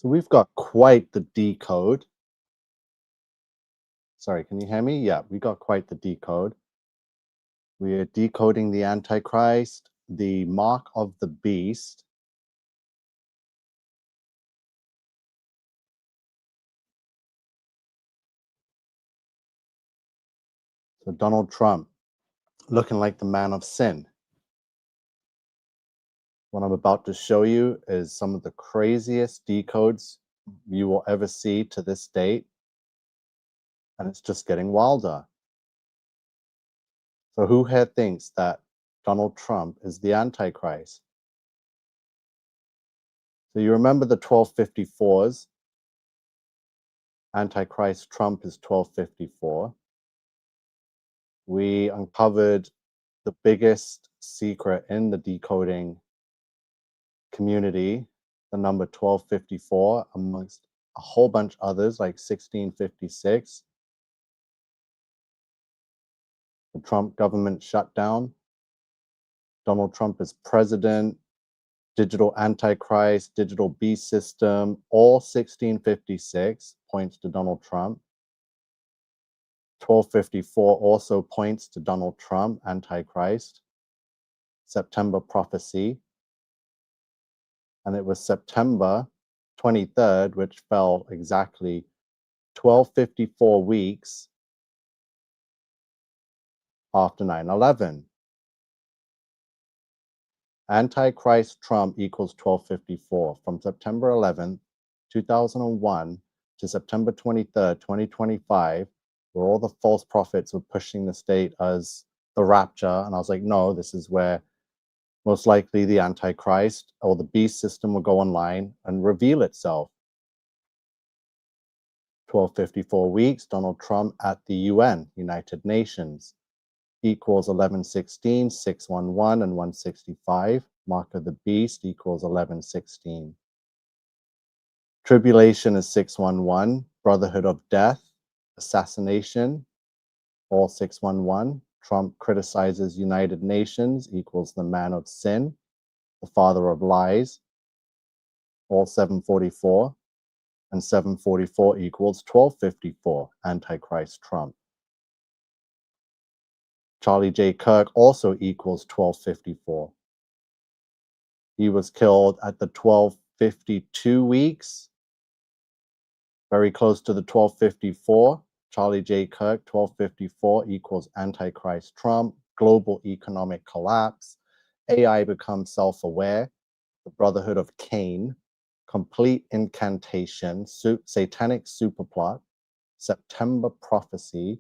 So we've got quite the decode. Sorry, can you hear me? Yeah, we got quite the decode. We are decoding the Antichrist, the mark of the beast. So Donald Trump, looking like the man of sin. What I'm about to show you is some of the craziest decodes you will ever see to this date. And it's just getting wilder. So who here thinks that Donald Trump is the Antichrist? So you remember the 1254s? Antichrist Trump is 1254. We uncovered the biggest secret in the decoding community, the number 1254, amongst a whole bunch others like 1656. The Trump government shutdown. Donald Trump is president. Digital Antichrist, digital beast system, all 1656 points to Donald Trump. 1254 also points to Donald Trump, Antichrist. September prophecy. And it was September 23rd, which fell exactly 1254 weeks after 9/11. Antichrist Trump equals 1254 from September 11th, 2001 to September 23rd, 2025, where all the false prophets were pushing the state as the rapture. And I was like, no, this is where most likely the Antichrist or the beast system will go online and reveal itself. 1254 weeks, Donald Trump at the UN, United Nations, equals 1116, 611, and 165. Mark of the beast equals 1116. Tribulation is 611. Brotherhood of death, assassination, all 611. Trump criticizes United Nations equals the man of sin, the father of lies, all 744. And 744 equals 1254, Antichrist Trump. Charlie J. Kirk also equals 1254. He was killed at the 1252 weeks, very close to the 1254. Charlie J. Kirk, 1254 equals Antichrist Trump, global economic collapse, AI becomes self-aware, the Brotherhood of Cain, complete incantation, satanic superplot, September prophecy,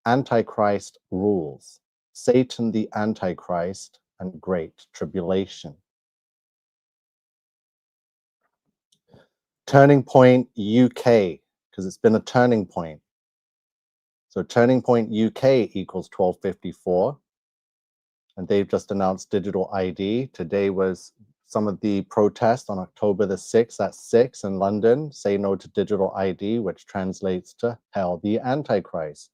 Antichrist rules, Satan the Antichrist, and Great Tribulation. Turning point UK, because it's been a turning point. So turning point UK equals 1254. And they've just announced digital ID. Today was some of the protests on October the 6th at 6 in London. Say no to digital ID, which translates to Hell the Antichrist.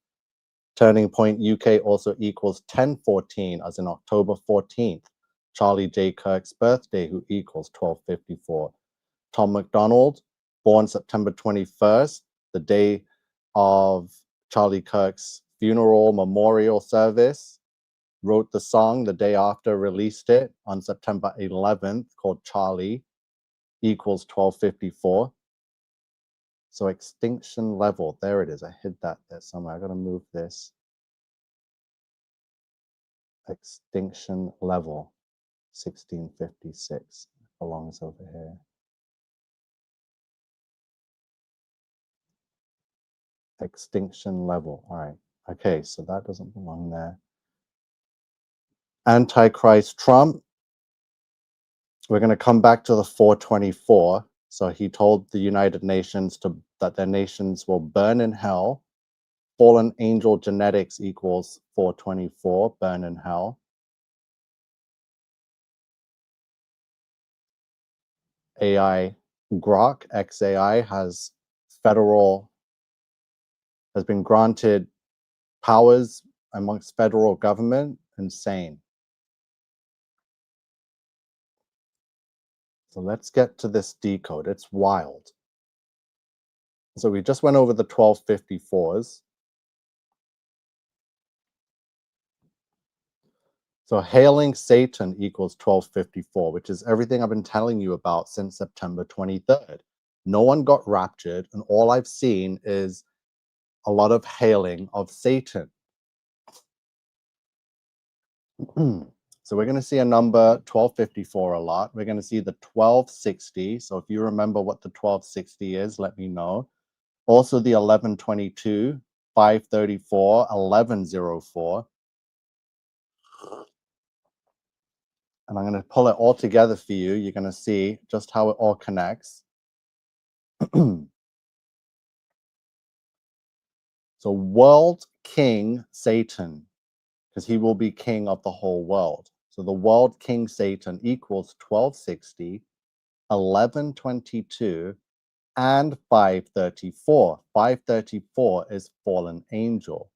Turning point UK also equals 1014, as in October 14th. Charlie J. Kirk's birthday, who equals 1254. Tom McDonald, born September 21st, the day of Charlie Kirk's funeral memorial service, wrote the song the day after, released it on September 11th, called Charlie, equals 1254. So extinction level, there it is. I hid that there somewhere. I gotta move this. Extinction level, 1656, belongs over here. Extinction level, all right. Okay, so that doesn't belong there. Antichrist Trump, we're going to come back to the 424. So he told the United Nations that their nations will burn in hell. Fallen angel genetics equals 424, burn in hell. AI Grok, XAI, has been granted powers amongst federal government. Insane. So let's get to this decode. It's wild. So we just went over the 1254s. So hailing Satan equals 1254, which is everything I've been telling you about since September 23rd. No one got raptured, and all I've seen is a lot of hailing of Satan. So we're going to see a number 1254 a lot. We're going to see the 1260. So if you remember what the 1260 is, let me know. Also the 1122, 534, 1104. And I'm going to pull it all together for you. You're going to see just how it all connects. So world king Satan, because he will be king of the whole world. So the world king Satan equals 1260, 1122, and 534. 534 is fallen angel.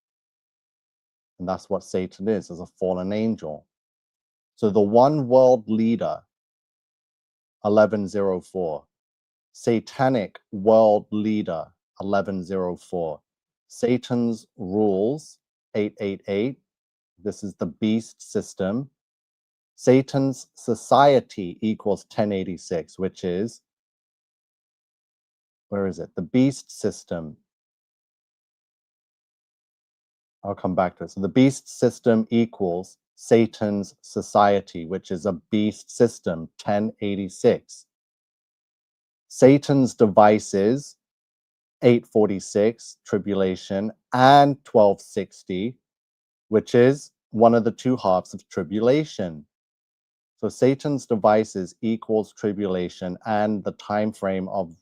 And that's what Satan is a fallen angel. So the one world leader, 1104. Satanic world leader, 1104. Satan's rules, 888. This is the beast system. Satan's society equals 1086, which is, where is it? The beast system. I'll come back to it. So the beast system equals Satan's society, which is a beast system, 1086. Satan's devices, 846, tribulation, and 1260, which is one of the two halves of tribulation. So Satan's devices equals tribulation and the time frame of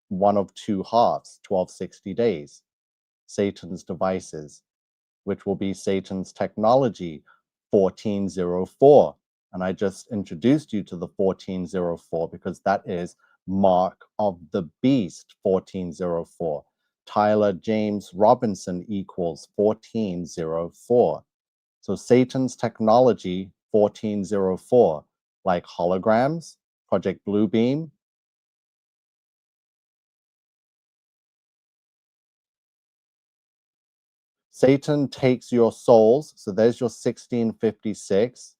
one of two halves, 1260 days. Satan's devices, which will be Satan's technology, 1404. And I just introduced you to the 1404 because that is Mark of the Beast, 1404. Tyler James Robinson equals 1404. So Satan's technology, 1404, like holograms, Project Bluebeam. Satan takes your souls. So there's your 1656.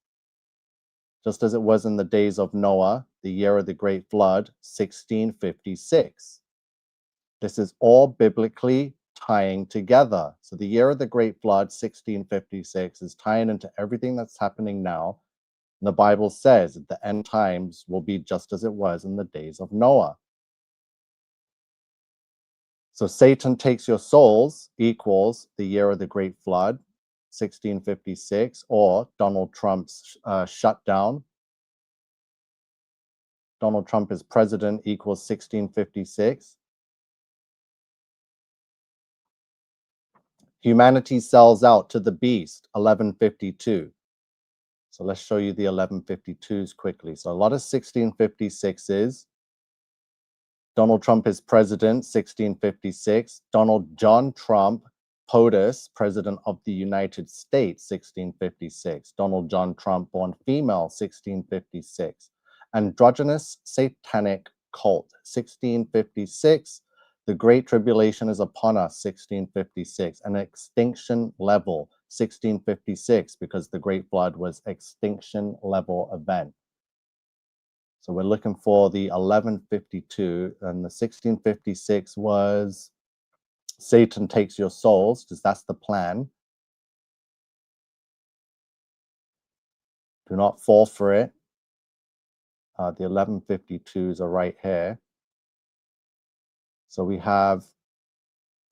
Just as it was in the days of Noah, the year of the great flood, 1656. This is all biblically tying together. So the year of the great flood, 1656, is tying into everything that's happening now. And the Bible says that the end times will be just as it was in the days of Noah. So Satan takes your souls equals the year of the great flood, 1656, or Donald Trump's shutdown. Donald Trump is president equals 1656. Humanity sells out to the beast, 1152. So let's show you the 1152s quickly. So a lot of 1656s. Donald Trump is president, 1656. Donald John Trump, POTUS, President of the United States, 1656. Donald John Trump, born female, 1656. Androgynous Satanic Cult, 1656. The Great Tribulation is upon us, 1656. An extinction level, 1656, because the Great Flood was extinction level event. So we're looking for the 1152, and the 1656 was Satan takes your souls, because that's the plan. Do not fall for it. The 1152s are right here. So we have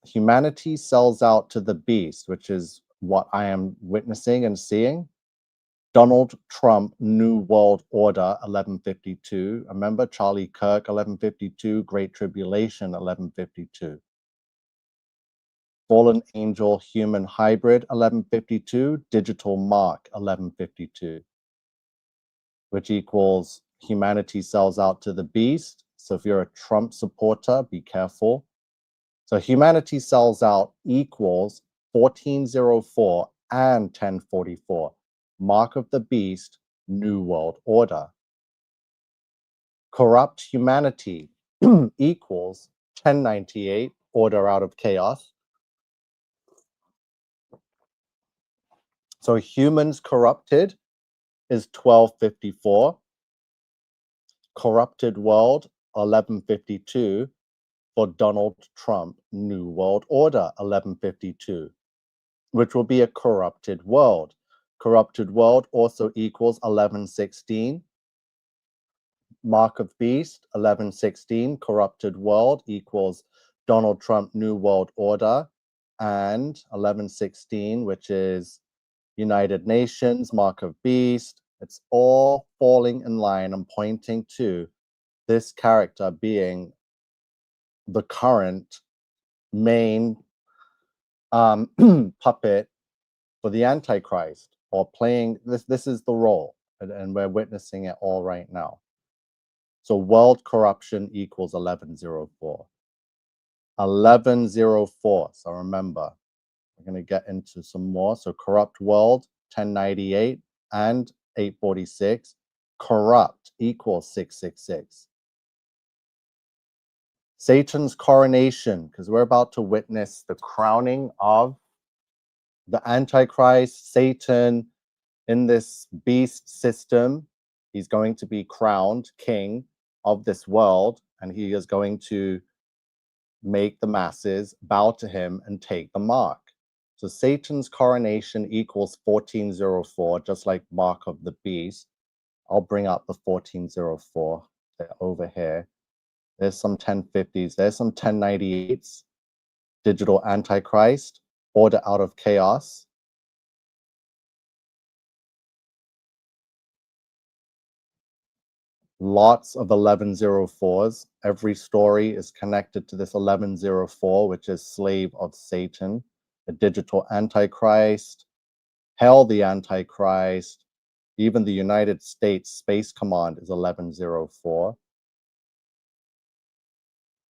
humanity sells out to the beast, which is what I am witnessing and seeing. Donald Trump, New World Order, 1152. Remember Charlie Kirk, 1152. Great Tribulation, 1152. Fallen Angel Human Hybrid, 1152. Digital Mark, 1152. Which equals humanity sells out to the beast. So if you're a Trump supporter, be careful. So humanity sells out equals 1404 and 1044. Mark of the Beast, New World Order. corrupt humanity equals 1098, order out of chaos. So humans corrupted is 1254. Corrupted world, 1152. For Donald Trump, New World Order, 1152, which will be a corrupted world. Corrupted world also equals 1116. Mark of Beast, 1116. Corrupted world equals Donald Trump, New World Order, and 1116, which is United Nations, Mark of Beast. It's all falling in line and pointing to this character being the current main puppet for the Antichrist, or playing this is the role, and we're witnessing it all right now. So world corruption equals 1104. 1104. So remember, we're going to get into some more. So corrupt world, 1098 and 846. Corrupt equals 666. Satan's coronation, because we're about to witness the crowning of the Antichrist, Satan, in this beast system. He's going to be crowned king of this world, and he is going to make the masses bow to him and take the mark. So Satan's coronation equals 1404, just like mark of the beast. I'll bring up the 1404. They're over here. There's some 1050s. There's some 1098s. Digital Antichrist, order out of chaos. Lots of 1104s. Every story is connected to this 1104, which is slave of Satan, the digital Antichrist, hell the Antichrist. Even the United States Space Command is 1104.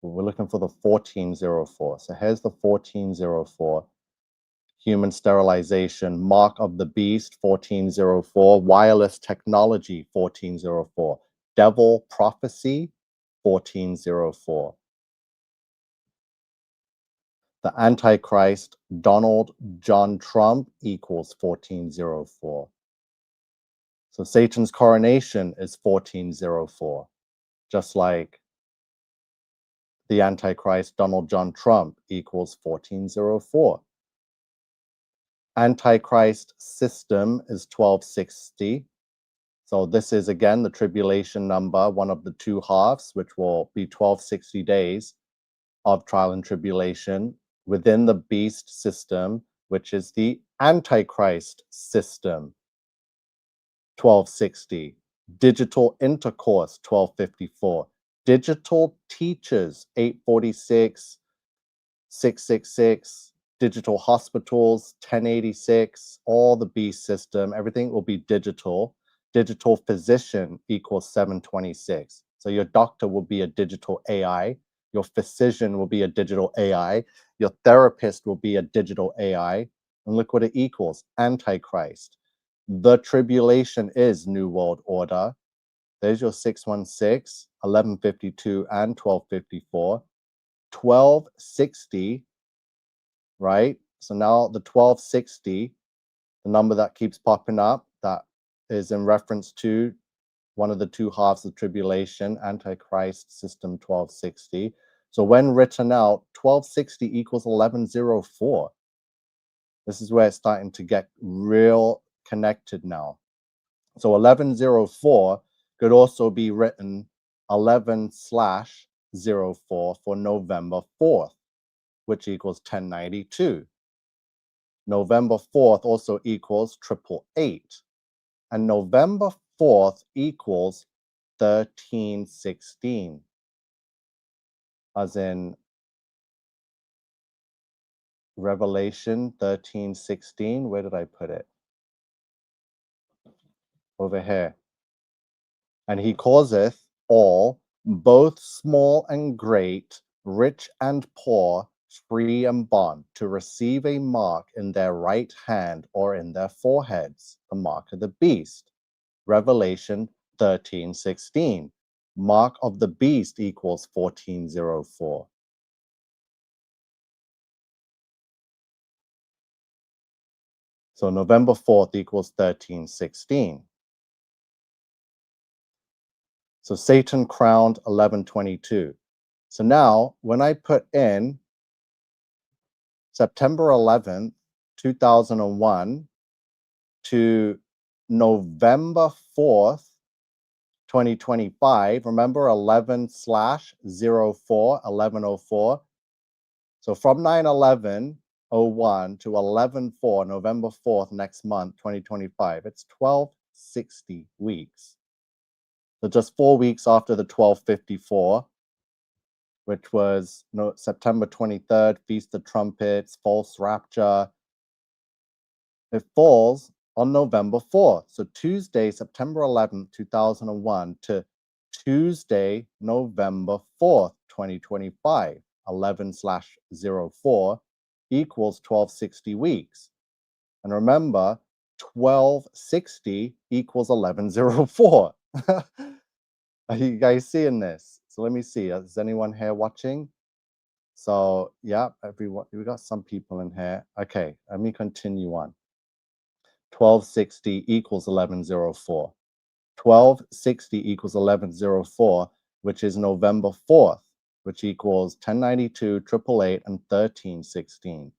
We're looking for the 1404. So here's the 1404. Human sterilization, mark of the beast, 1404. Wireless technology, 1404. Devil prophecy, 1404. The Antichrist, Donald John Trump, equals 1404. So Satan's coronation is 1404, just like the Antichrist, Donald John Trump, equals 1404. Antichrist system is 1260. So this is, again, the tribulation number, one of the two halves, which will be 1260 days of trial and tribulation within the beast system, which is the Antichrist system, 1260. Digital intercourse, 1254. Digital teachers, 846, 666. Digital hospitals, 1086. All the beast system, everything will be digital. Digital physician equals 726. So your doctor will be a digital AI. Your physician will be a digital AI. Your therapist will be a digital AI. And look what it equals, Antichrist. The tribulation is New World Order. There's your 616, 1152, and 1254. 1260, right? So now the 1260, the number that keeps popping up, that is in reference to one of the two halves of tribulation, Antichrist system 1260. So when written out, 1260 equals 1104. This is where it's starting to get real connected now. So 1104 could also be written 11/04 for November 4th, which equals 1092. November 4th also equals 888. And November 4th equals 1316, as in Revelation 13:16. Where did I put it? Over here. And he causeth all, both small and great, rich and poor, free and bond, to receive a mark in their right hand or in their foreheads, the mark of the beast. Revelation 13:16. Mark of the beast equals 1404. So November 4th equals 1316. So Satan crowned 1122. So now when I put in September 11th, 2001 to November 4th, 2025, remember 11/04, 1104. So from 9/11/01 to 11/4, November 4th next month, 2025, it's 1260 weeks. So just 4 weeks after the 1254, which was September 23rd, Feast of Trumpets, False Rapture, it falls on November 4th. So Tuesday, September 11th, 2001 to Tuesday, November 4th, 2025, 11/04 equals 1260 weeks. And remember, 1260 equals 1104. Are you guys seeing this? So let me see. Is anyone here watching? So yeah, everyone, we got some people in here. Okay, let me continue on. 1260 equals 1104. 1260 equals 1104, which is November 4th, which equals 1092, 888, and 1316.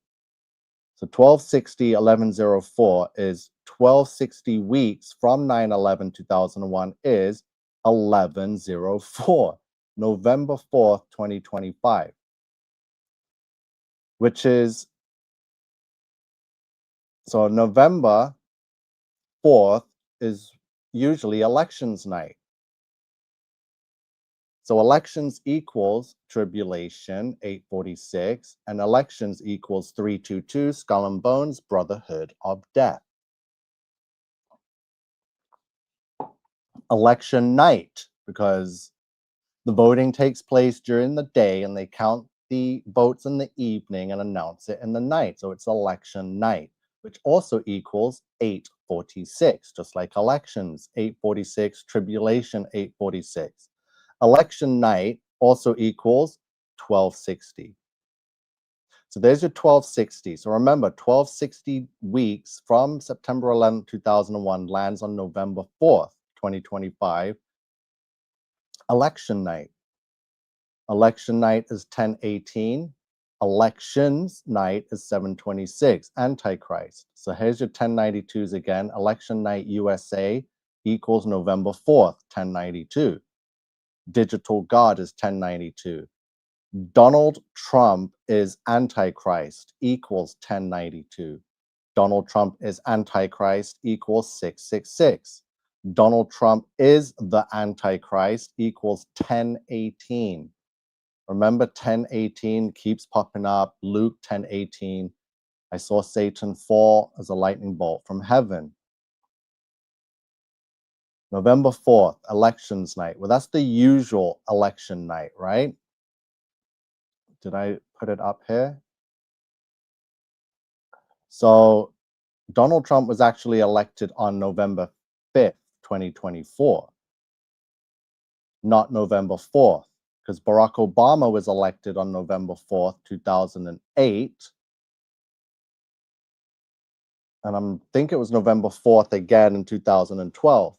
So 1260, 1104 is 1260 weeks from 9/11/2001 is 1104, November 4th, 2025, which is, so November 4th is usually elections night. So elections equals tribulation, 846, and elections equals 322, skull and bones, brotherhood of death. Election night, because the voting takes place during the day and they count the votes in the evening and announce it in the night. So it's election night, which also equals 846, just like elections, 846, tribulation, 846. Election night also equals 1260. So there's your 1260. So remember, 1260 weeks from September 11, 2001 lands on November 4th, 2025, election night. Election night is 1018. Elections night is 726, Antichrist. So here's your 1092s again. Election night USA equals November 4th, 1092. Digital God is 1092. Donald Trump is Antichrist equals 1092. Donald Trump is Antichrist equals 666. Donald Trump is the Antichrist equals 1018. Remember 1018 keeps popping up. Luke 1018. I saw Satan fall as a lightning bolt from heaven. November 4th, elections night. Well, that's the usual election night, right? Did I put it up here? So Donald Trump was actually elected on November 5th, 2024, not November 4th, because Barack Obama was elected on November 4th, 2008. And I think it was November 4th again in 2012.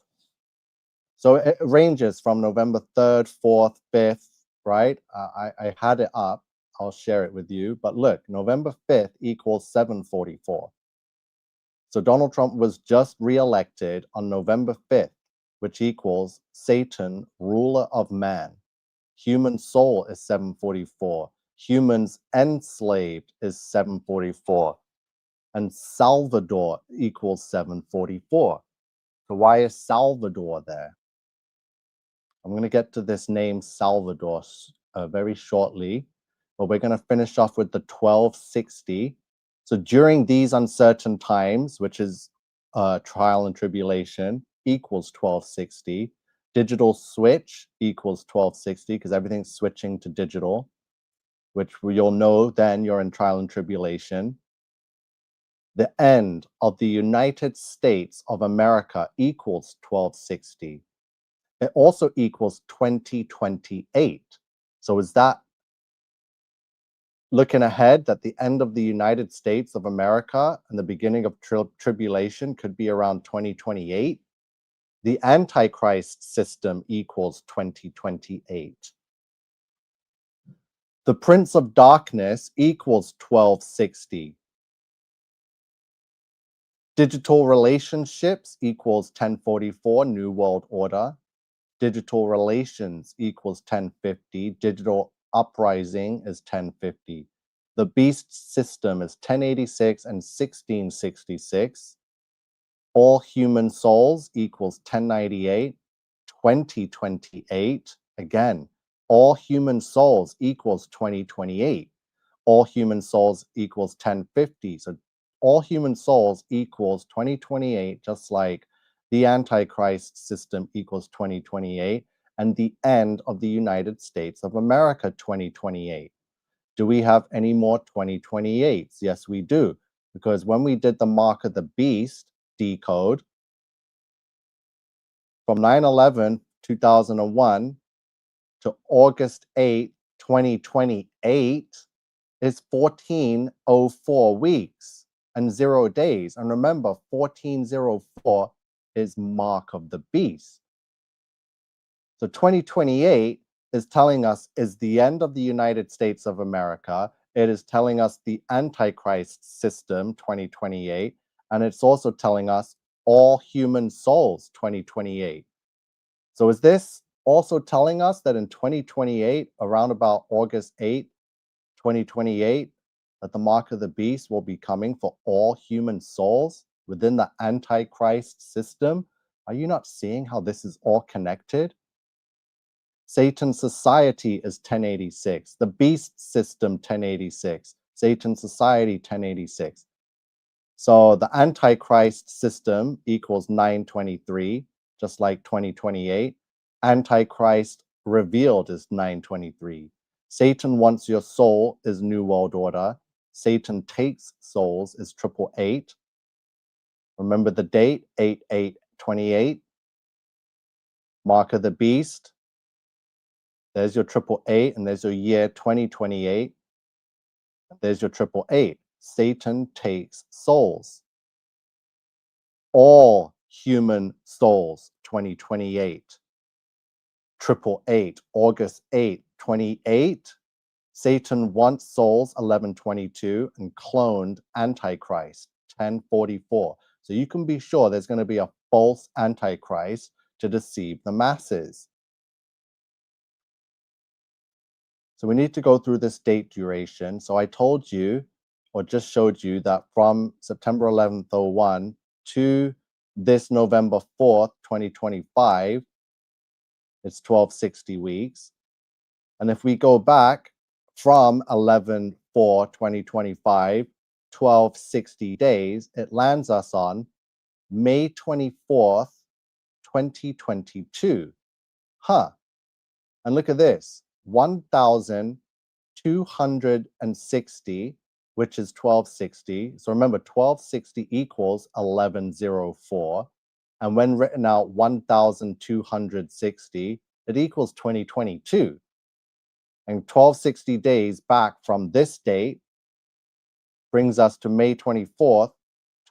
So it ranges from November 3rd, 4th, 5th, right? I had it up. I'll share it with you. But look, November 5th equals 744. So Donald Trump was just reelected on November 5th, which equals Satan, ruler of man. Human soul is 744. Humans enslaved is 744. And Salvador equals 744. So why is Salvador there? I'm going to get to this name Salvador very shortly, but we're going to finish off with the 1260. So during these uncertain times, which is trial and tribulation, equals 1260. Digital switch equals 1260 because everything's switching to digital, which you'll know then you're in trial and tribulation. The end of the United States of America equals 1260. it also equals 2028. So is that looking ahead that the end of the United States of America and the beginning of tribulation could be around 2028? The Antichrist system equals 2028. The Prince of Darkness equals 1260. Digital relationships equals 1044, New World Order. Digital relations equals 1050. Digital uprising is 1050. The beast system is 1086 and 1666. All human souls equals 1098, 2028. Again, all human souls equals 2028. All human souls equals 1050. So all human souls equals 2028, just like the Antichrist system equals 2028, and the end of the United States of America 2028. Do we have any more 2028s? Yes, we do. Because when we did the mark of the beast decode from 9/11, 2001 to August 8, 2028 is 1404 weeks and 0 days. And remember, 1404 is mark of the beast. So 2028 is telling us is the end of the United States of America. It is telling us the Antichrist system 2028. And it's also telling us all human souls 2028. So is this also telling us that in 2028, around about August 8, 2028, that the mark of the beast will be coming for all human souls within the Antichrist system? Are you not seeing how this is all connected? Satan's society is 1086. The beast system 1086. Satan's society 1086. So the Antichrist system equals 923, just like 2028. Antichrist revealed is 923. Satan wants your soul is New World Order. Satan takes souls is 888. Remember the date, 8828. Mark of the beast. There's your 888, and there's your year 2028. There's your 888. Satan takes souls. All human souls, 2028. 888, August 8, 28. Satan wants souls, 1122, and cloned Antichrist, 1044. So you can be sure there's going to be a false Antichrist to deceive the masses. So we need to go through this date duration. So I told you, or just showed you, that from September 11th, 01 to this November 4th, 2025, it's 1260 weeks. And if we go back from 11/4/2025, 1260 days, it lands us on May 24th, 2022. Huh. And look at this, 1,260, which is 1260. So remember, 1260 equals 1104. And when written out 1,260, it equals 2022. And 1260 days back from this date brings us to May 24th,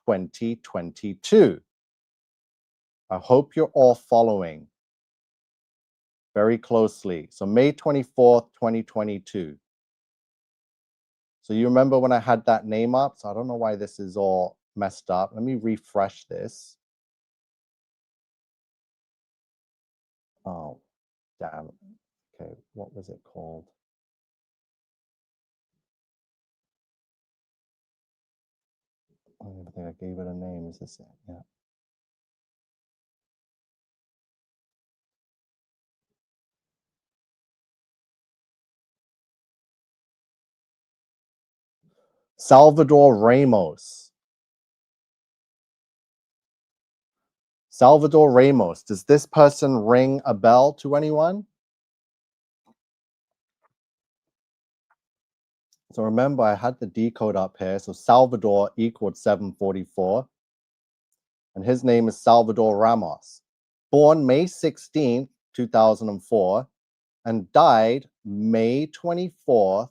2022. I hope you're all following very closely. So May 24th, 2022. So you remember when I had that name up? So I don't know why this is all messed up. Let me refresh this. Oh, damn. Okay, what was it called? I don't even think I gave it a name. Is this it? Yeah. Salvador Ramos. Salvador Ramos. Does this person ring a bell to anyone? So remember, I had the decode up here. So Salvador equaled 744. And his name is Salvador Ramos. Born May 16th, 2004, and died May 24th,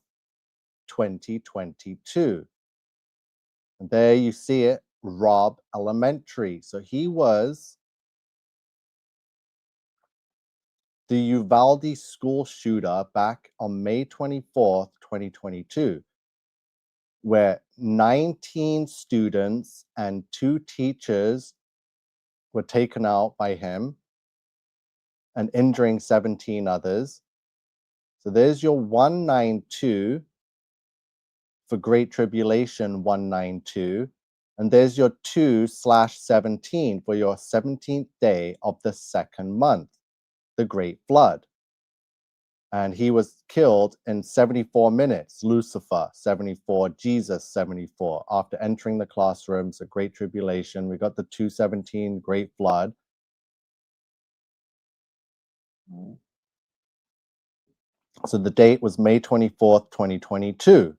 2022. And there you see it, Robb Elementary. So he was the Uvalde school shooter back on May 24th, 2022, where 19 students and 2 teachers were taken out by him and injuring 17 others. So there's your 192 for Great Tribulation 192. And there's your 2/17 for your 17th day of the second month, the Great Flood. And he was killed in 74 minutes. Lucifer, 74. Jesus, 74. After entering the classrooms, the Great Tribulation, we got the 217 Great Flood. So the date was May 24th, 2022.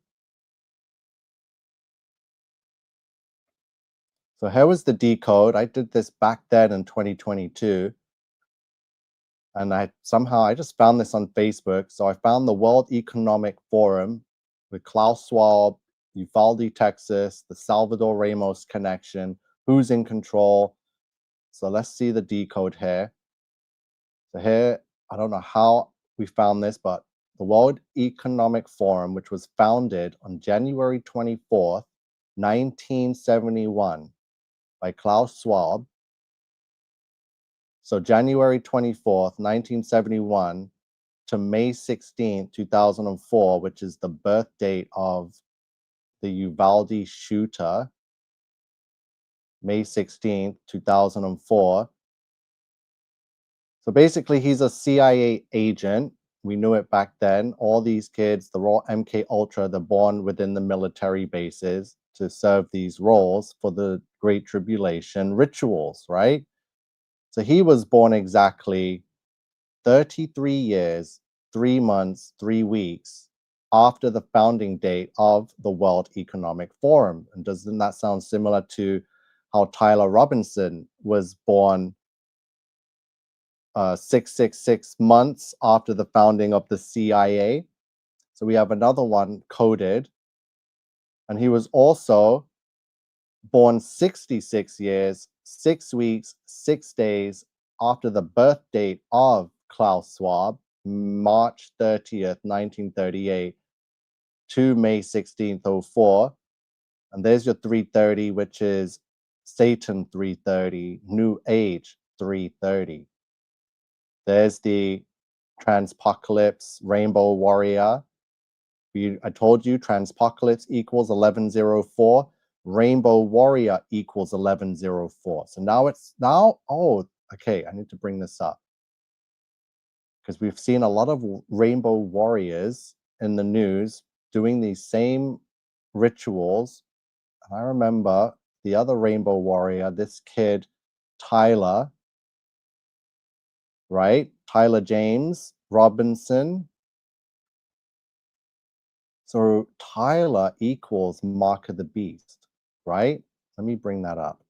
So here was the decode. I did this back then in 2022. And I just found this on Facebook. So I found the World Economic Forum with Klaus Schwab, Uvalde, Texas, the Salvador Ramos connection, who's in control. So let's see the decode here. So here, I don't know how we found this, but the World Economic Forum, which was founded on January 24th, 1971 by Klaus Schwab. So January 24th, 1971 to May 16th, 2004, which is the birth date of the Uvalde shooter, May 16th, 2004. So basically, he's a CIA agent. We knew it back then. All these kids, they're all MK Ultra, they're born within the military bases to serve these roles for the Great Tribulation rituals, right? So he was born exactly 33 years, 3 months, 3 weeks after the founding date of the World Economic Forum. And doesn't that sound similar to how Tyler Robinson was born 666 months after the founding of the CIA? So we have another one coded. And he was also born 66 years, 6 weeks, 6 days after the birth date of Klaus Schwab, March 30th, 1938 to May 16th, 04. And there's your 330, which is Satan 330, New Age 330. There's the Transpocalypse Rainbow Warrior. I told you Transpocalypse equals 1104. Rainbow Warrior equals 1104. So okay, I need to bring this up because we've seen a lot of Rainbow Warriors in the news doing these same rituals. And I remember the other Rainbow Warrior, this kid, Tyler, right? Tyler James Robinson. So Tyler equals Mark of the Beast, right? Let me bring that up.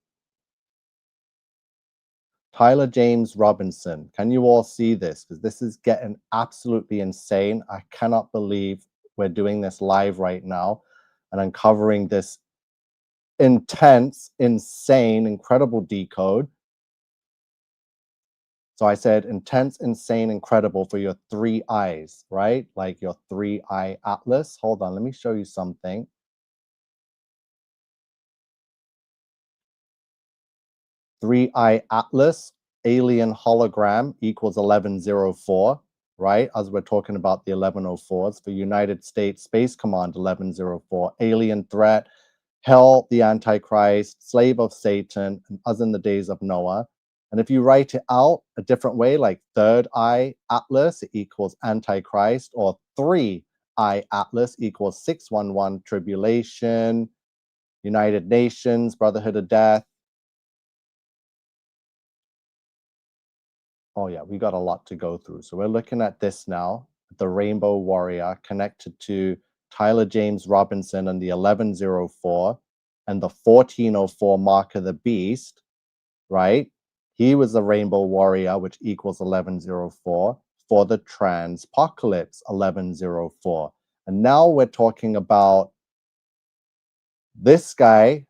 Tyler James Robinson. Can you all see this? Because this is getting absolutely insane. I cannot believe we're doing this live right now and uncovering this intense, insane, incredible decode. So I said intense, insane, incredible for your 3 eyes, right? Like your 3-eye atlas. Hold on, let me show you something. Three-eye atlas, alien hologram equals 1104, right? As we're talking about the 1104s for United States Space Command 1104, alien threat, hell, the Antichrist, slave of Satan, and as in the days of Noah. And if you write it out a different way, like third eye atlas, it equals Antichrist, or 3-eye atlas equals 611 tribulation, United Nations, Brotherhood of Death. Oh yeah, we got a lot to go through. So we're looking at this now, the Rainbow Warrior connected to Tyler James Robinson and the 1104 and the 1404 Mark of the Beast, right? He was the rainbow warrior, which equals 1104, for the transpocalypse, 1104. And now we're talking about this guy,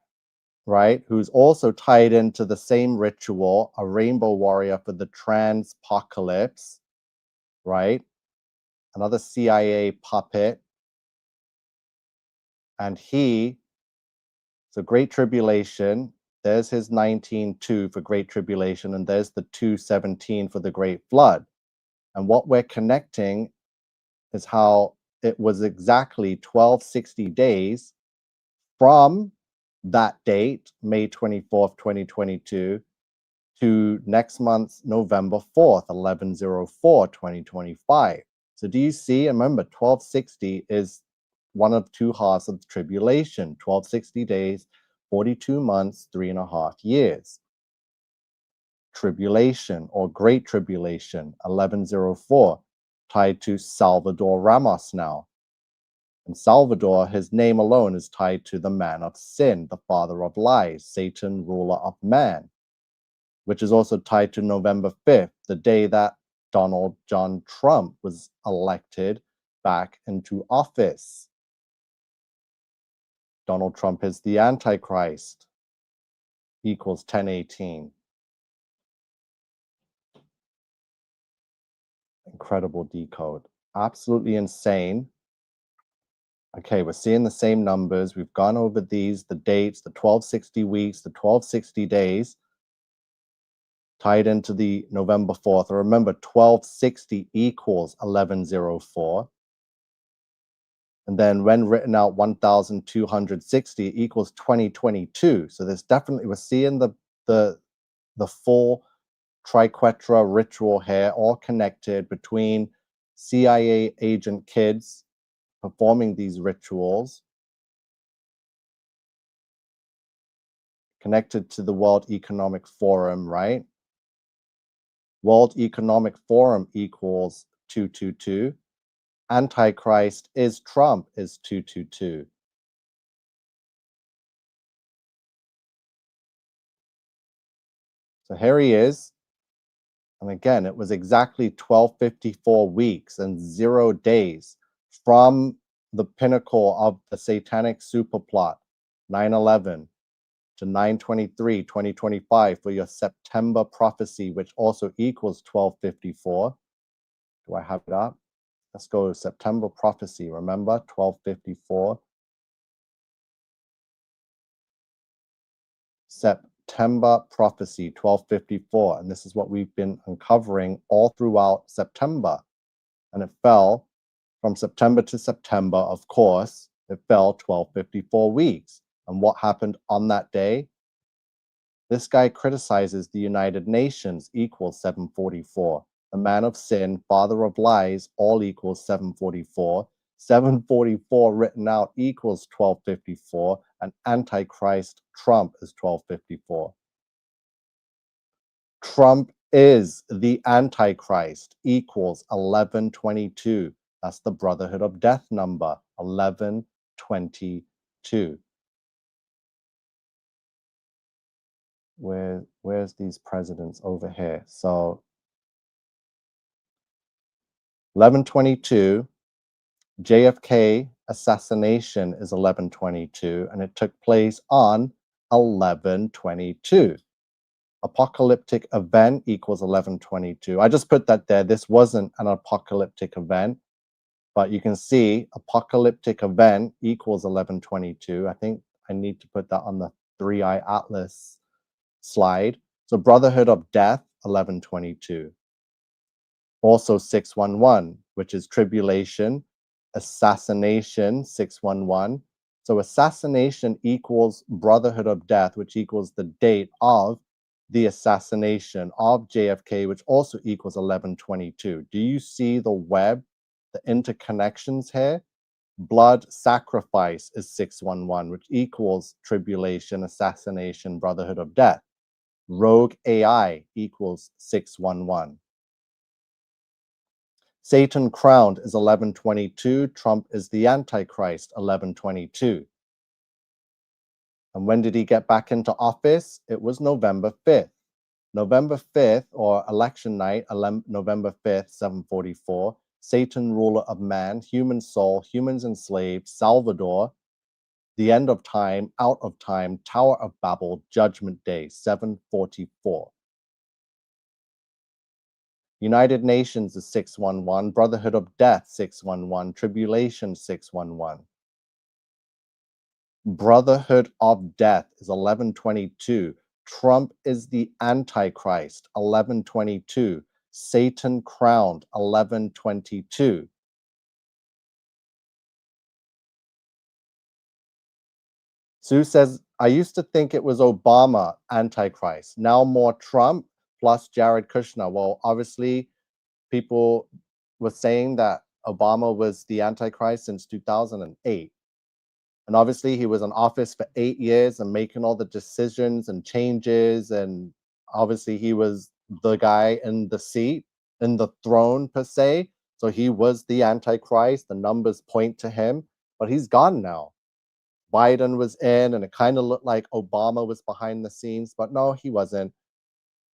right, who's also tied into the same ritual, a rainbow warrior for the transpocalypse, right? Another CIA puppet. And so Great Tribulation, there's his 19:2 for Great Tribulation, and there's the 2:17 for the Great Flood. And what we're connecting is how it was exactly 1260 days from that date, May 24th, 2022, to next month's November 4th, 1104, 2025. So do you see? And remember, 1260 is one of two halves of the tribulation, 1260 days, 42 months, 3.5 years. Tribulation or Great Tribulation, 1104, tied to Salvador Ramos now. And Salvador, his name alone is tied to the man of sin, the father of lies, Satan, ruler of man, which is also tied to November 5th, the day that Donald John Trump was elected back into office. Donald Trump is the Antichrist, equals 1018. Incredible decode. Absolutely insane. Okay, we're seeing the same numbers. We've gone over these, the dates, the 1260 weeks, the 1260 days, tied into the November 4th. Remember, 1260 equals 1104. And then when written out, 1260 equals 2022. So there's definitely, we're seeing the full triquetra ritual here, all connected between CIA agent kids performing these rituals, connected to the World Economic Forum, right? World Economic Forum equals 222. Antichrist is Trump is 222. So here he is. And again, it was exactly 1254 weeks and 0 days from the pinnacle of the satanic superplot, 9/11, to 9/23, 2025 for your September prophecy, which also equals 1254. Do I have it up? Let's go to September prophecy. Remember, 1254. September prophecy, 1254. And this is what we've been uncovering all throughout September. And it fell from September to September, of course, it fell 1254 weeks. And what happened on that day? This guy criticizes the United Nations, equals 744. The man of sin, father of lies, all equals 744. 744 written out equals 1254, and Antichrist Trump is 1254. Trump is the Antichrist, equals 1122. That's the Brotherhood of Death number, 1122. Where's these presidents over here? So 1122, JFK assassination is 1122, and it took place on 1122. Apocalyptic event equals 1122. I just put that there. This wasn't an apocalyptic event, but you can see apocalyptic event equals 1122. I think I need to put that on the 3-eye atlas slide. So Brotherhood of Death, 1122. Also 611, which is tribulation, assassination, 611. So assassination equals Brotherhood of Death, which equals the date of the assassination of JFK, which also equals 1122. Do you see the web, the interconnections here? Blood sacrifice is 611, which equals tribulation, assassination, Brotherhood of Death. Rogue AI equals 611. Satan crowned is 1122. Trump is the Antichrist, 1122. And when did he get back into office? It was November 5th. November 5th, or election night, November 5th, 744, Satan, ruler of man, human soul, humans enslaved, Salvador, the end of time, out of time, Tower of Babel, Judgment Day, 744. United Nations is 611, Brotherhood of Death, 611, Tribulation, 611. Brotherhood of Death is 1122. Trump is the Antichrist, 1122. Satan crowned, 1122. Sue says, I used to think it was Obama Antichrist. Now more Trump plus Jared Kushner. Well, obviously, people were saying that Obama was the Antichrist since 2008. And obviously, he was in office for 8 years and making all the decisions and changes. And obviously, he was the guy in the seat, in the throne, per se. So he was the Antichrist. The numbers point to him, but he's gone now. Biden was in, and it kind of looked like Obama was behind the scenes, but no, he wasn't.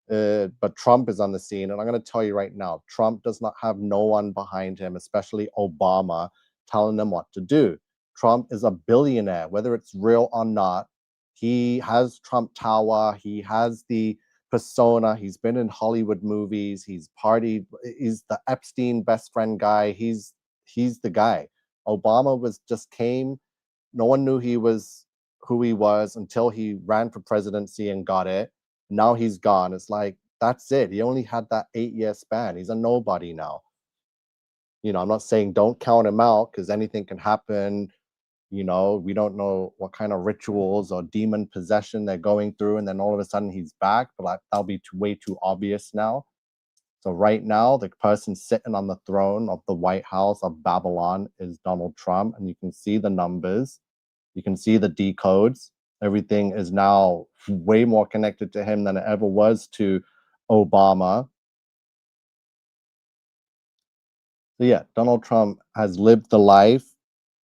But Trump is on the scene, and I'm going to tell you right now, Trump does not have no one behind him, especially Obama, telling them what to do. Trump is a billionaire, whether it's real or not. He has Trump Tower. He has the persona. He's been in Hollywood movies. He's partied. He's the Epstein best friend guy. He's the guy. Obama was just came. No one knew who he was until he ran for presidency and got it. Now he's gone. It's like, that's it. He only had that 8-year span. He's a nobody now. I'm not saying don't count him out, because anything can happen. We don't know what kind of rituals or demon possession they're going through, and then all of a sudden he's back. But like, that'll be way too obvious now. So right now, the person sitting on the throne of the White House of Babylon is Donald Trump, and you can see the numbers. You can see the decodes. Everything is now way more connected to him than it ever was to Obama. So yeah, Donald Trump has lived the life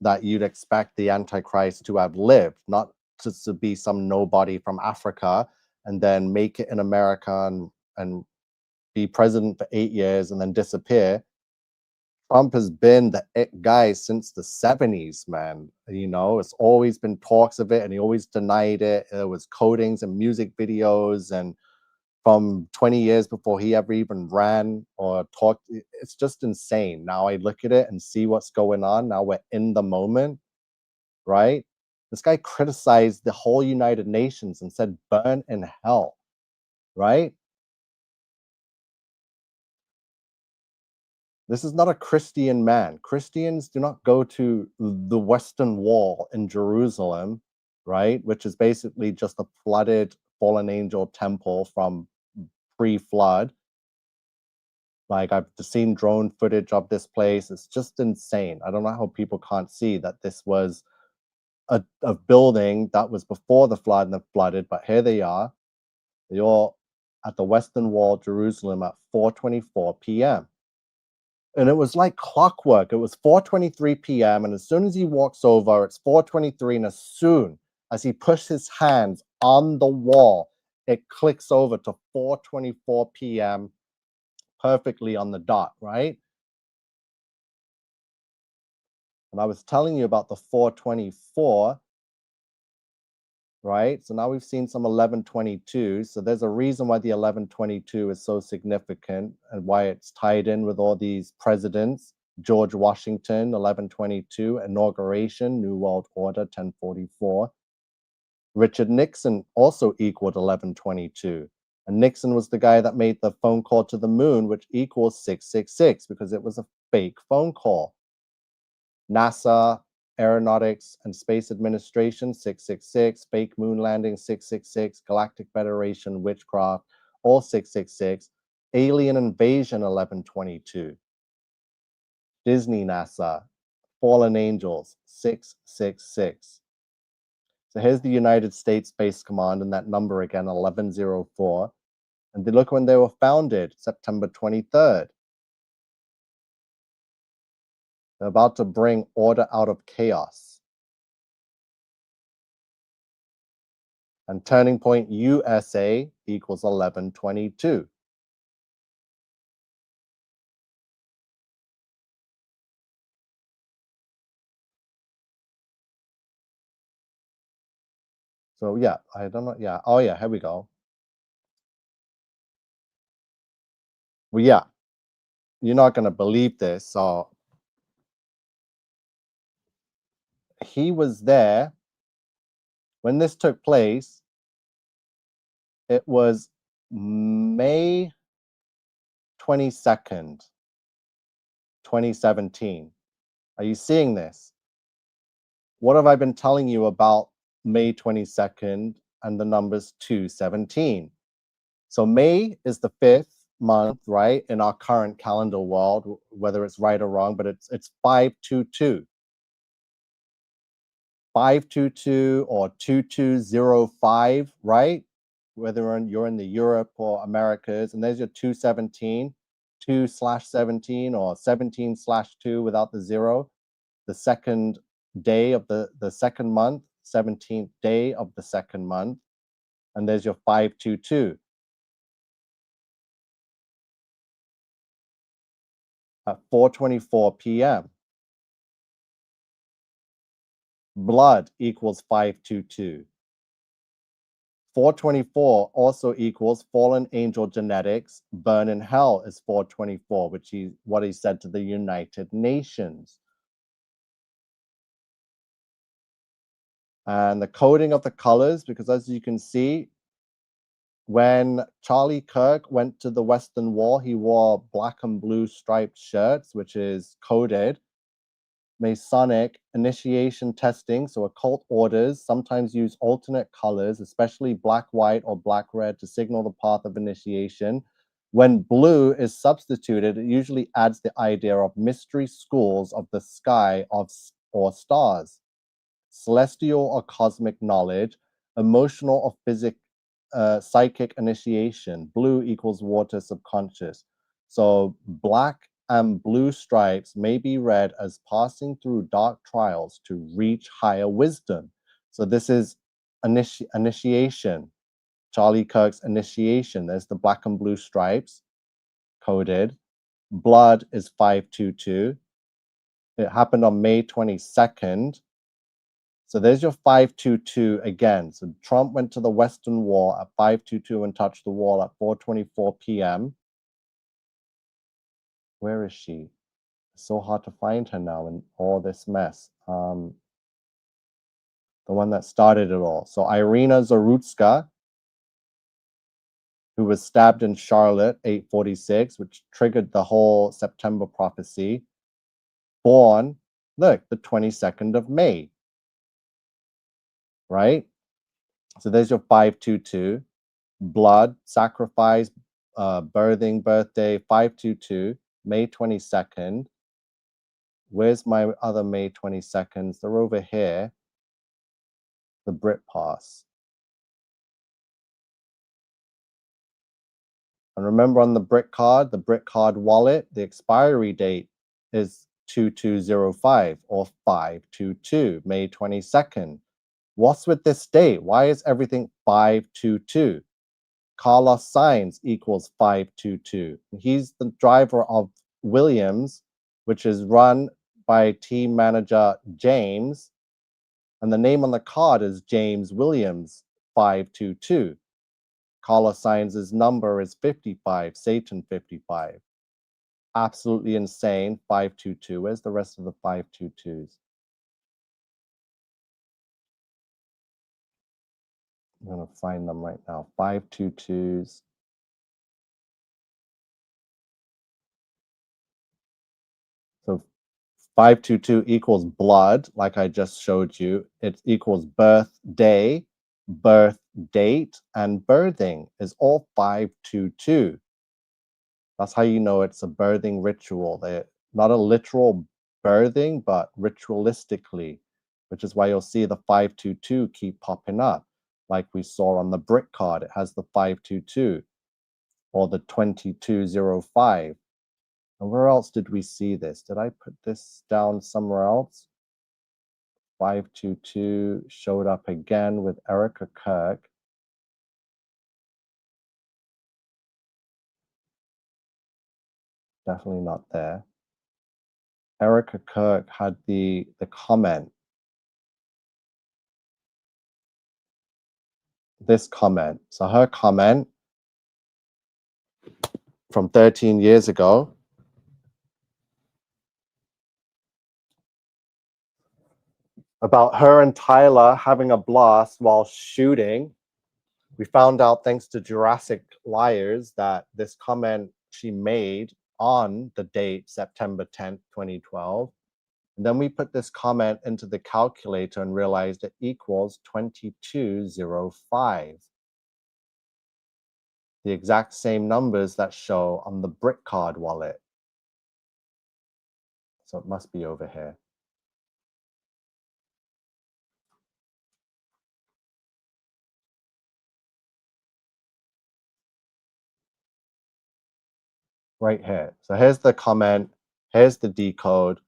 that you'd expect the Antichrist to have lived, not just to be some nobody from Africa and then make it in America and be president for 8 years and then disappear. Trump has been the it guy since the 70s, man. It's always been talks of it, and he always denied it. There was codings and music videos, and from 20 years before he ever even ran or talked. It's just insane. Now I look at it and see what's going on. Now we're in the moment, right? This guy criticized the whole United Nations and said, burn in hell, right? This is not a Christian man. Christians do not go to the Western Wall in Jerusalem, right? Which is basically just a flooded fallen angel temple from pre-flood. Like, I've seen drone footage of this place. It's just insane. I don't know how people can't see that this was a building that was before the flood and then flooded, but here they are. They're all at the Western Wall, Jerusalem, at 4:24 p.m. And it was like clockwork. It was 4:23 p.m. And as soon as he walks over, it's 4:23. And as soon as he pushes his hands on the wall, it clicks over to 4:24 p.m. perfectly on the dot, right? And I was telling you about the 4:24, right? So now we've seen some 11:22. So there's a reason why the 11:22 is so significant and why it's tied in with all these presidents. George Washington, 11:22, inauguration, New World Order, 10:44. Richard Nixon also equaled 11:22. And Nixon was the guy that made the phone call to the moon, which equals 666, because it was a fake phone call. NASA, Aeronautics and Space Administration, 666, fake moon landing, 666, Galactic Federation, witchcraft, all 666, alien invasion, 11:22, Disney, NASA, fallen angels, 666. So here's the United States Space Command, and that number again, 1104. And they look when they were founded, September 23rd. They're about to bring order out of chaos. And turning point USA equals 1122. So yeah, I don't know. Yeah. Oh yeah, here we go. Well, yeah, you're not gonna believe this. So he was there when this took place. It was May 22nd, 2017. Are you seeing this? What have I been telling you about May 22nd and the numbers 217? So May is the 5th month, right, in our current calendar world, whether it's right or wrong, but it's 522. 522 or 2205, right? Whether you're in the Europe or Americas, and there's your 217, 2/17 or 17/2 without the zero, the second day of the second month, 17th day of the second month, and there's your 522 at 4:24 p.m. Blood equals 522. 424 also equals fallen angel genetics. Burn in hell is 424, which is what he said to the United Nations. And the coding of the colors, because as you can see, when Charlie Kirk went to the Western Wall, he wore black and blue striped shirts, which is coded. Masonic initiation testing, so occult orders sometimes use alternate colors, especially black, white, or black, red, to signal the path of initiation. When blue is substituted, it usually adds the idea of mystery schools of the sky or stars, celestial or cosmic knowledge, emotional or psychic initiation. Blue equals water subconscious. So black and blue stripes may be read as passing through dark trials to reach higher wisdom. So this is initiation. Charlie Kirk's initiation. There's the black and blue stripes coded. Blood is 522. It happened on May 22nd. So there's your 522 again. So Trump went to the Western Wall at 522 and touched the wall at 4:24 p.m. Where is she? It's so hard to find her now in all this mess. The one that started it all. So Irina Zarutska, who was stabbed in Charlotte, 846, which triggered the whole September prophecy. Born, look, the 22nd of May, right? So there's your 522. Blood, sacrifice, birthing, birthday, 522, May 22nd. Where's my other May 22nds? They're over here. The Brit Pass. And remember on the Brit card wallet, the expiry date is 2205 or 522, May 22nd. What's with this date? Why is everything 522? Carlos Sainz equals 522. He's the driver of Williams, which is run by team manager James, and the name on the card is James Williams 522. Carlos Sainz's number is 55, Satan 55. Absolutely insane. 522. Where's the rest of the 522s? I'm going to find them right now. 522s. So 522 equals blood, like I just showed you. It equals birthday, birth date, and birthing is all 522. That's how you know it's a birthing ritual. They're not a literal birthing, but ritualistically, which is why you'll see the 522 keep popping up. Like we saw on the brick card, it has the 522 or the 2205. And where else did we see this? Did I put this down somewhere else? 522 showed up again with Erica Kirk. definitely not there. Erica Kirk had the comment. This comment. So her comment from 13 years ago about her and Tyler having a blast while shooting. We found out, thanks to Jurassic Liars, that this comment she made on the date September 10th, 2012. And then we put this comment into the calculator and realized it equals 2205. The exact same numbers that show on the brick card wallet. So it must be over here. Right here. So here's the comment. Here's the decode.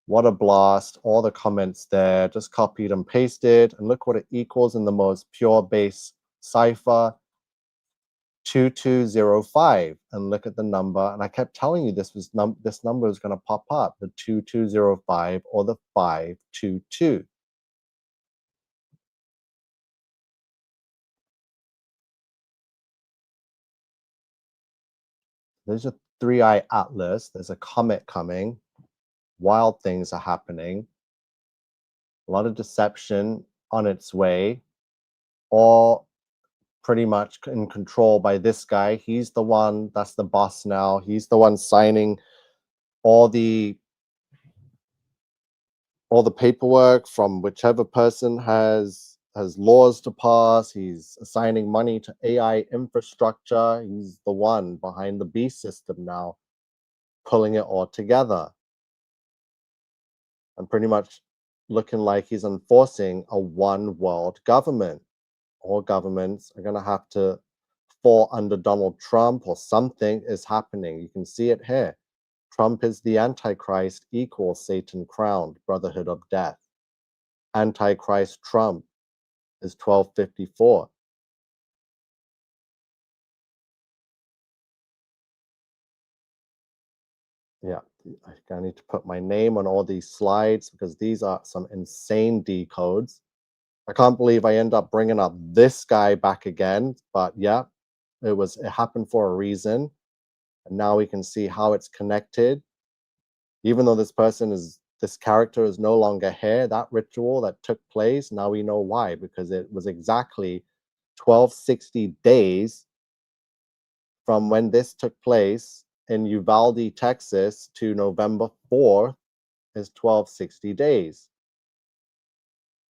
What a blast. All the comments there. Just copied and pasted. And look what it equals in the most pure base cipher. 2205. And look at the number. And I kept telling you this number is going to pop up. The 2205 or the 522. There's a 3-eye atlas. There's a comet coming. Wild things are happening. A lot of deception on its way. All pretty much in control by this guy. He's the one that's the boss now. He's the one signing all the paperwork from whichever person has laws to pass. He's assigning money to AI infrastructure. He's the one behind the beast system now, pulling it all together. And pretty much looking like he's enforcing a one world government. All governments are going to have to fall under Donald Trump, or something is happening. You can see it here. Trump is the Antichrist equals Satan crowned, brotherhood of death. Antichrist Trump is 1254. Yeah, I need to put my name on all these slides because these are some insane decodes. I can't believe I end up bringing up this guy back again, but yeah, it happened for a reason. And now we can see how it's connected. Even though this character is no longer here, that ritual that took place, now we know why, because it was exactly 1260 days from when this took place in Uvalde, Texas, to November 4th is 1260 days.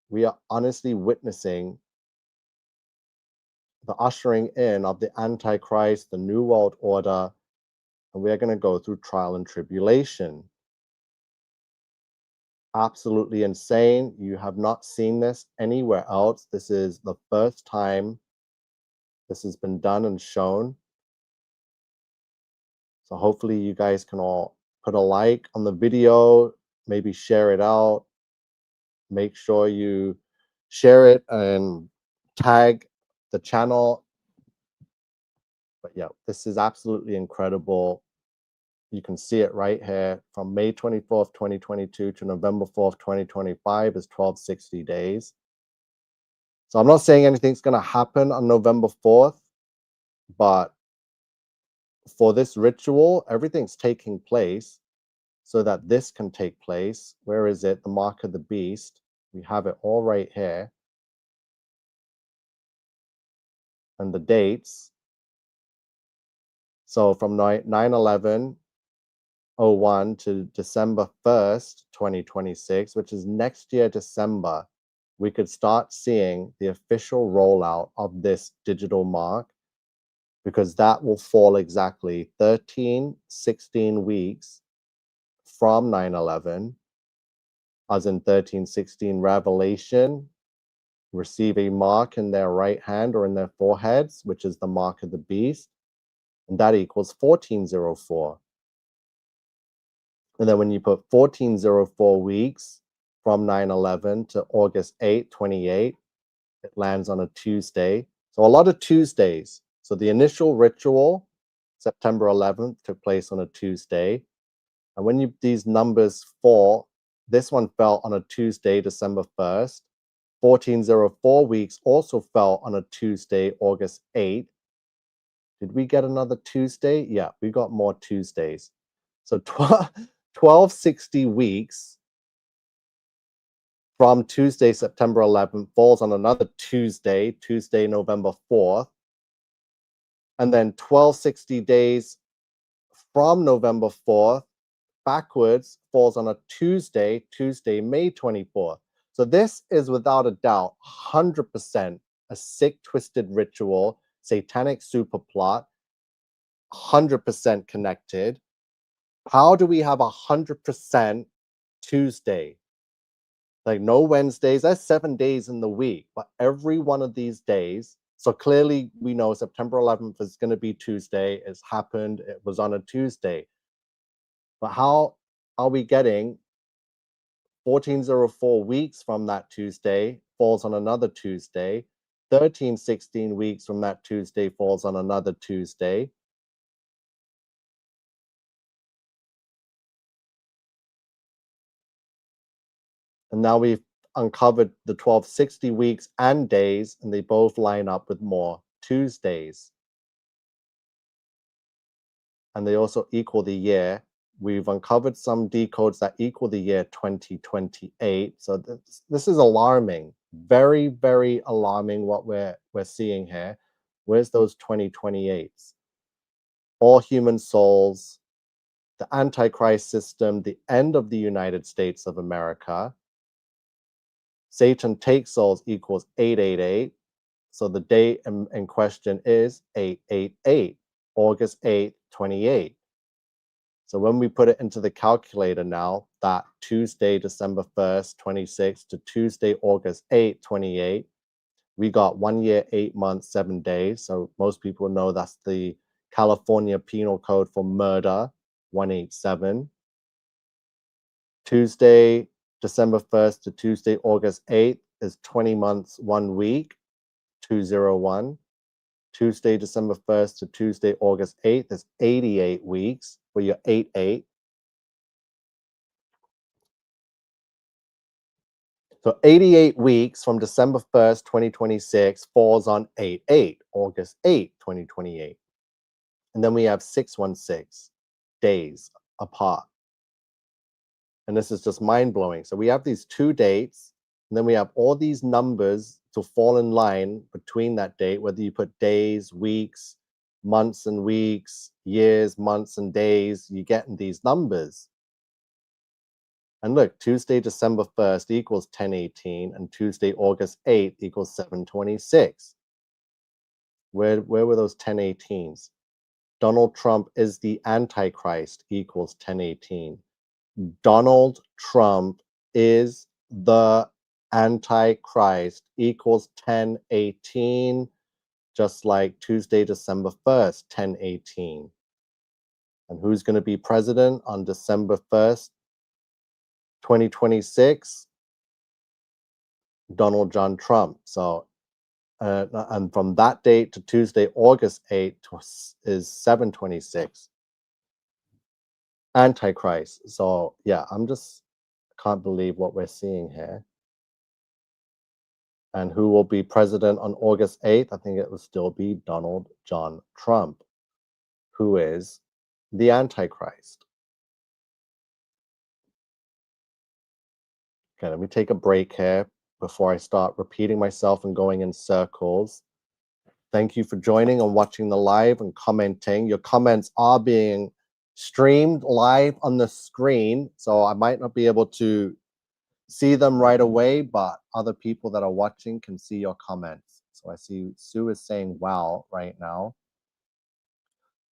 We are honestly witnessing the ushering in of the Antichrist, the New World Order, and we are going to go through trial and tribulation. Absolutely insane. You have not seen this anywhere else. This is the first time this has been done and shown. So hopefully you guys can all put a like on the video, maybe share it out. Make sure you share it and tag the channel. But yeah, this is absolutely incredible. You can see it right here. From May 24th, 2022 to November 4th, 2025 is 1260 days. So I'm not saying anything's going to happen on November 4th, but for this ritual, everything's taking place so that this can take place. Where is it? The mark of the beast. We have it all right here. And the dates. So from 9/11/01 to December 1st, 2026, which is next year, December, we could start seeing the official rollout of this digital mark, because that will fall exactly 16 weeks from 9/11, as in 16 Revelation, receive a mark in their right hand or in their foreheads, which is the mark of the beast, and that equals 1404. And then when you put 1404 weeks from 9/11 to August 8, 28, it lands on a Tuesday. So a lot of Tuesdays. So the initial ritual September 11th took place on a Tuesday. And when these numbers fall, this one fell on a Tuesday, December 1st. 1404 weeks also fell on a Tuesday, August 8th. Did we get another Tuesday? Yeah, we got more Tuesdays. So 1260 weeks from Tuesday, September 11th, falls on another Tuesday, November 4th. And then 1260 days from November 4th backwards falls on a Tuesday, May 24th. So this is without a doubt 100% a sick, twisted ritual, satanic super plot, 100% connected. How do we have 100% Tuesday? Like no Wednesdays, that's 7 days in the week, but every one of these days. So clearly we know September 11th is going to be Tuesday. It's happened. It was on a Tuesday. But how are we getting 1404 weeks from that Tuesday falls on another Tuesday? 1316 weeks from that Tuesday falls on another Tuesday. And now we've uncovered the 1260 weeks and days, and they both line up with more Tuesdays. And they also equal the year. We've uncovered some decodes that equal the year 2028. So this is alarming. Very, very alarming what we're seeing here. Where's those 2028s? All human souls, the Antichrist system, the end of the United States of America. Satan takes souls equals 888. So the date in question is 888, August 8th, 28. So when we put it into the calculator now, that Tuesday, December 1st, 26 to Tuesday, August 8th, 28, we got 1 year, 8 months, 7 days. So most people know that's the California Penal Code for murder, 187. Tuesday, December 1st to Tuesday, August 8th is 20 months, 1 week, 201. Tuesday, December 1st to Tuesday, August 8th is 88 weeks for your 8-8. So 88 weeks from December 1st, 2026 falls on 8-8, August 8th, 2028. And then we have 616 days apart. And this is just mind-blowing. So we have these 2 dates, and then we have all these numbers to fall in line between that date, whether you put days, weeks, months and weeks, years, months and days, you get in these numbers. And look, Tuesday, December 1st equals 1018, and Tuesday, August 8th equals 726. Where were those 1018s? Donald Trump is the Antichrist equals 1018. Donald Trump is the Antichrist equals 1018, just like Tuesday, December 1st, 1018. And who's going to be president on December 1st, 2026? Donald John Trump. So, and from that date to Tuesday, August 8th is 726. Antichrist. So, yeah, can't believe what we're seeing here. And who will be president on August 8th? I think it will still be Donald John Trump, who is the Antichrist. Okay, let me take a break here before I start repeating myself and going in circles. Thank you for joining and watching the live and commenting. Your comments are being streamed live on the screen, so I might not be able to see them right away, but other people that are watching can see your comments. So I see Sue is saying wow right now.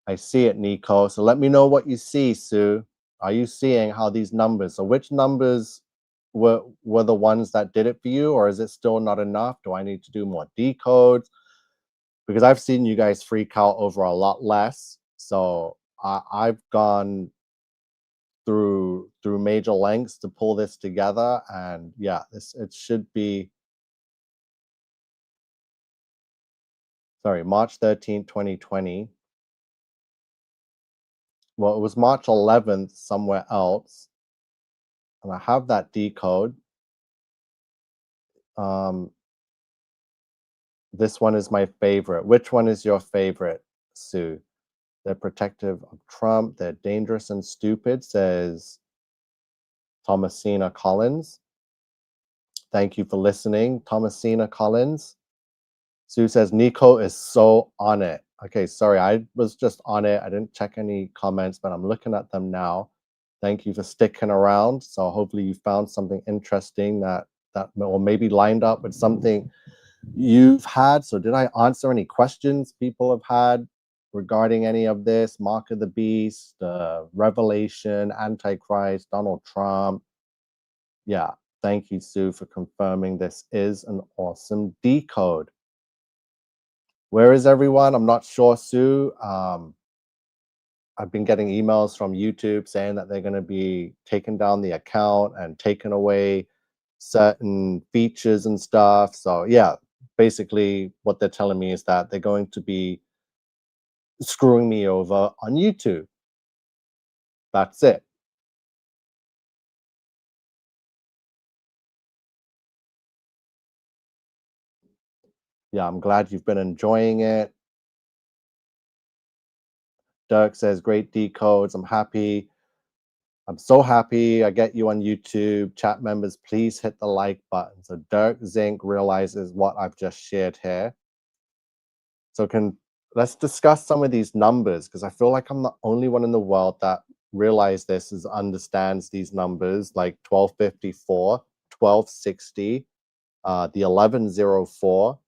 I see it, Nico. So let me know what you see, Sue. Are you seeing how these numbers, so which numbers were the ones that did it for you, or is it still not enough? Do I need to do more decodes? Because I've seen you guys freak out over a lot less. So I've gone through major lengths to pull this together, and yeah, it should be, sorry, March 13th, 2020. well, it was March 11th somewhere else, and I have that decode. This one is my favorite. Which one is your favorite, Sue? They're protective of Trump. They're dangerous and stupid, says Thomasina Collins. Thank you for listening, Thomasina Collins. Sue says, Nico is so on it. Okay, sorry, I was just on it. I didn't check any comments, but I'm looking at them now. Thank you for sticking around. So hopefully you found something interesting that or maybe lined up with something you've had. So did I answer any questions people have had regarding any of this? Mark of the Beast, Revelation, Antichrist, Donald Trump. Yeah, thank you, Sue, for confirming this is an awesome decode. Where is everyone? I'm not sure, Sue. I've been getting emails from YouTube saying that they're going to be taking down the account and taking away certain features and stuff. So yeah, basically what they're telling me is that they're going to be screwing me over on YouTube. That's it. Yeah, I'm glad you've been enjoying it. Dirk says, great decodes. I'm happy. I'm so happy I get you on YouTube. Chat members, please hit the like button. So Dirk Zink realizes what I've just shared here. So let's discuss some of these numbers, because I feel like I'm the only one in the world that realizes this, is understands these numbers, like 1254, 1260, the 1104,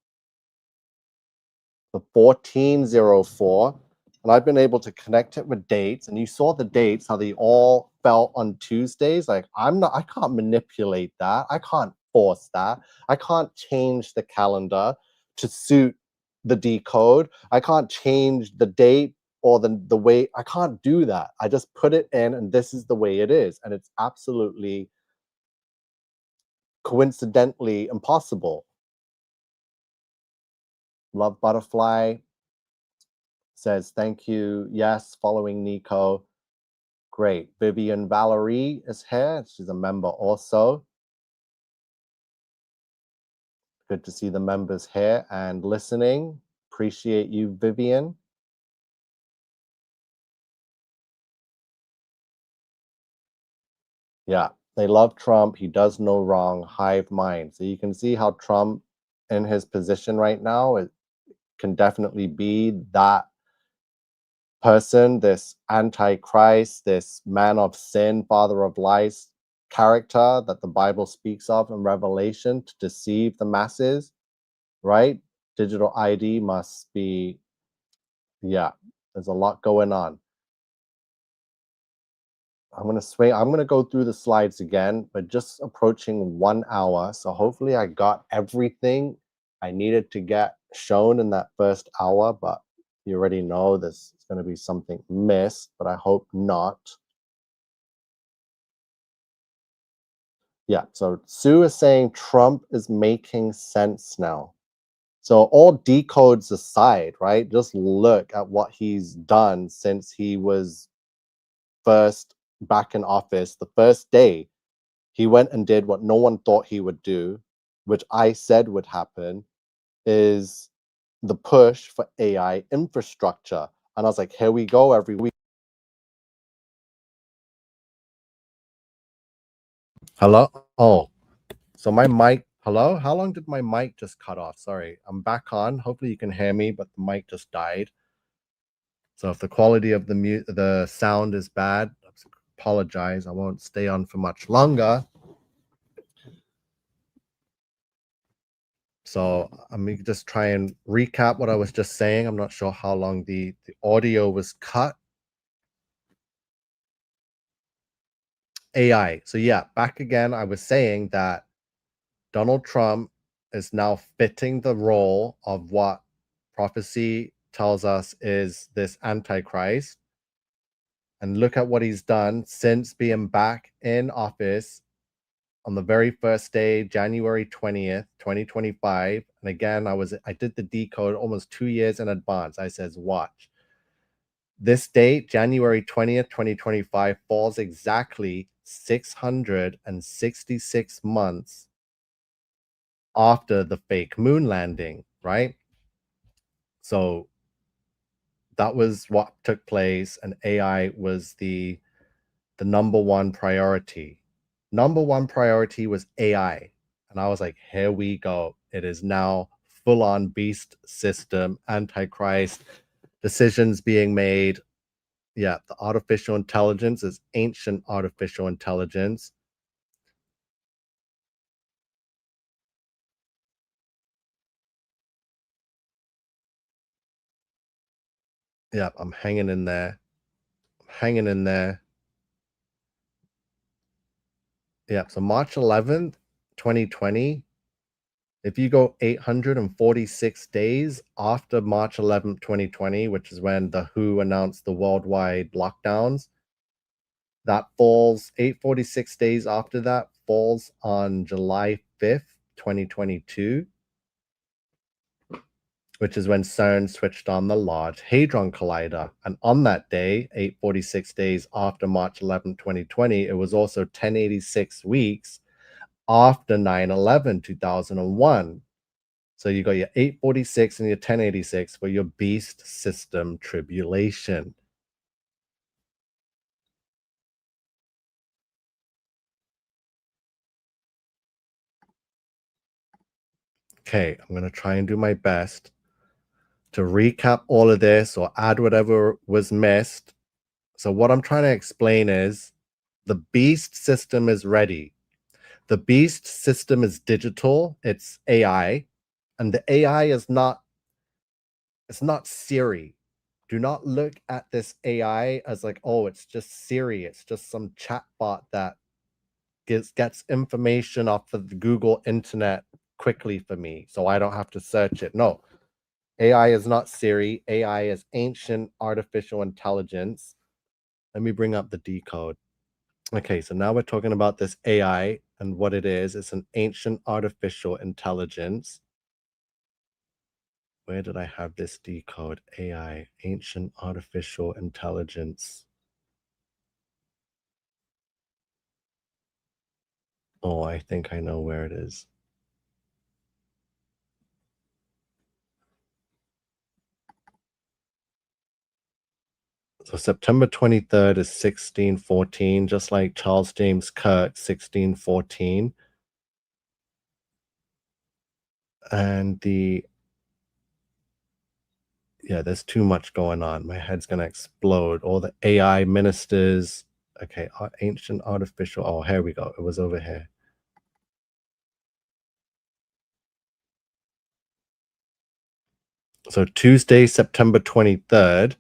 the 1404, and I've been able to connect it with dates, and you saw the dates, how they all fell on Tuesdays. Like I can't manipulate that. I can't force that. I can't change the calendar to suit the decode. I can't change the date or the way. I can't do that. I just put it in, and this is the way it is, and it's absolutely coincidentally impossible. Love Butterfly says, thank you. Yes, following Nico. Great. Vivian Valerie is here. She's a member also. Good to see the members here and listening. Appreciate you, Vivian. Yeah, they love Trump. He does no wrong. Hive mind. So you can see how Trump, in his position right now, it can definitely be that person, this Antichrist, this man of sin, father of lies character that the Bible speaks of in Revelation to deceive the masses, right? Digital ID must be, yeah, there's a lot going on. I'm going to go through the slides again, but just approaching 1 hour. So hopefully I got everything I needed to get shown in that first hour, but you already know this is going to be something missed, but I hope not. Yeah, so Sue is saying Trump is making sense now. So all decodes aside, right? Just look at what he's done since he was first back in office. The first day, he went and did what no one thought he would do, which I said would happen, is the push for AI infrastructure. And I was like, here we go every week. Hello? Oh, so my mic, hello? How long did my mic just cut off? Sorry, I'm back on. Hopefully you can hear me, but the mic just died. So if the quality of the sound is bad, apologize. I won't stay on for much longer. So let me just try and recap what I was just saying. I'm not sure how long the audio was cut. AI. So yeah, back again, I was saying that Donald Trump is now fitting the role of what prophecy tells us is this Antichrist. And look at what he's done since being back in office on the very first day, January 20th, 2025. And again, I did the decode almost 2 years in advance. I says, watch. This date, January 20th, 2025, falls exactly 666 months after the fake moon landing, right? So that was what took place, and AI was the number one priority. Number one priority was AI. And I was like, here we go. It is now full on beast system, Antichrist, decisions being made. Yeah, the artificial intelligence is ancient artificial intelligence. Yeah, I'm hanging in there. Hanging in there. Yeah, so March 11th, 2020, if you go 846 days after March 11th, 2020, which is when the WHO announced the worldwide lockdowns, that falls 846 days after that falls on July 5th, 2022, which is when CERN switched on the Large Hadron Collider. And on that day, 846 days after March 11th, 2020, it was also 1086 weeks after 9/11, 2001. So you got your 846 and your 1086 for your beast system tribulation. Okay, I'm going to try and do my best to recap all of this or add whatever was missed. So, what I'm trying to explain is the beast system is ready. The beast system is digital, it's AI, and the AI is not, it's not Siri. Do not look at this AI as like, oh, it's just Siri, it's just some chatbot that gets information off of the Google internet quickly for me so I don't have to search it. No, AI is not Siri. AI is ancient artificial intelligence. Let me bring up the decode. Okay, so now we're talking about this AI and what it is. It's an ancient artificial intelligence. Where did I have this decode? AI, ancient artificial intelligence. Oh, I think I know where it is. So September 23rd is 1614, just like Charles James Kirk, 1614. And yeah, there's too much going on. My head's going to explode. All the AI ministers. Okay, ancient artificial. Oh, here we go. It was over here. So Tuesday, September 23rd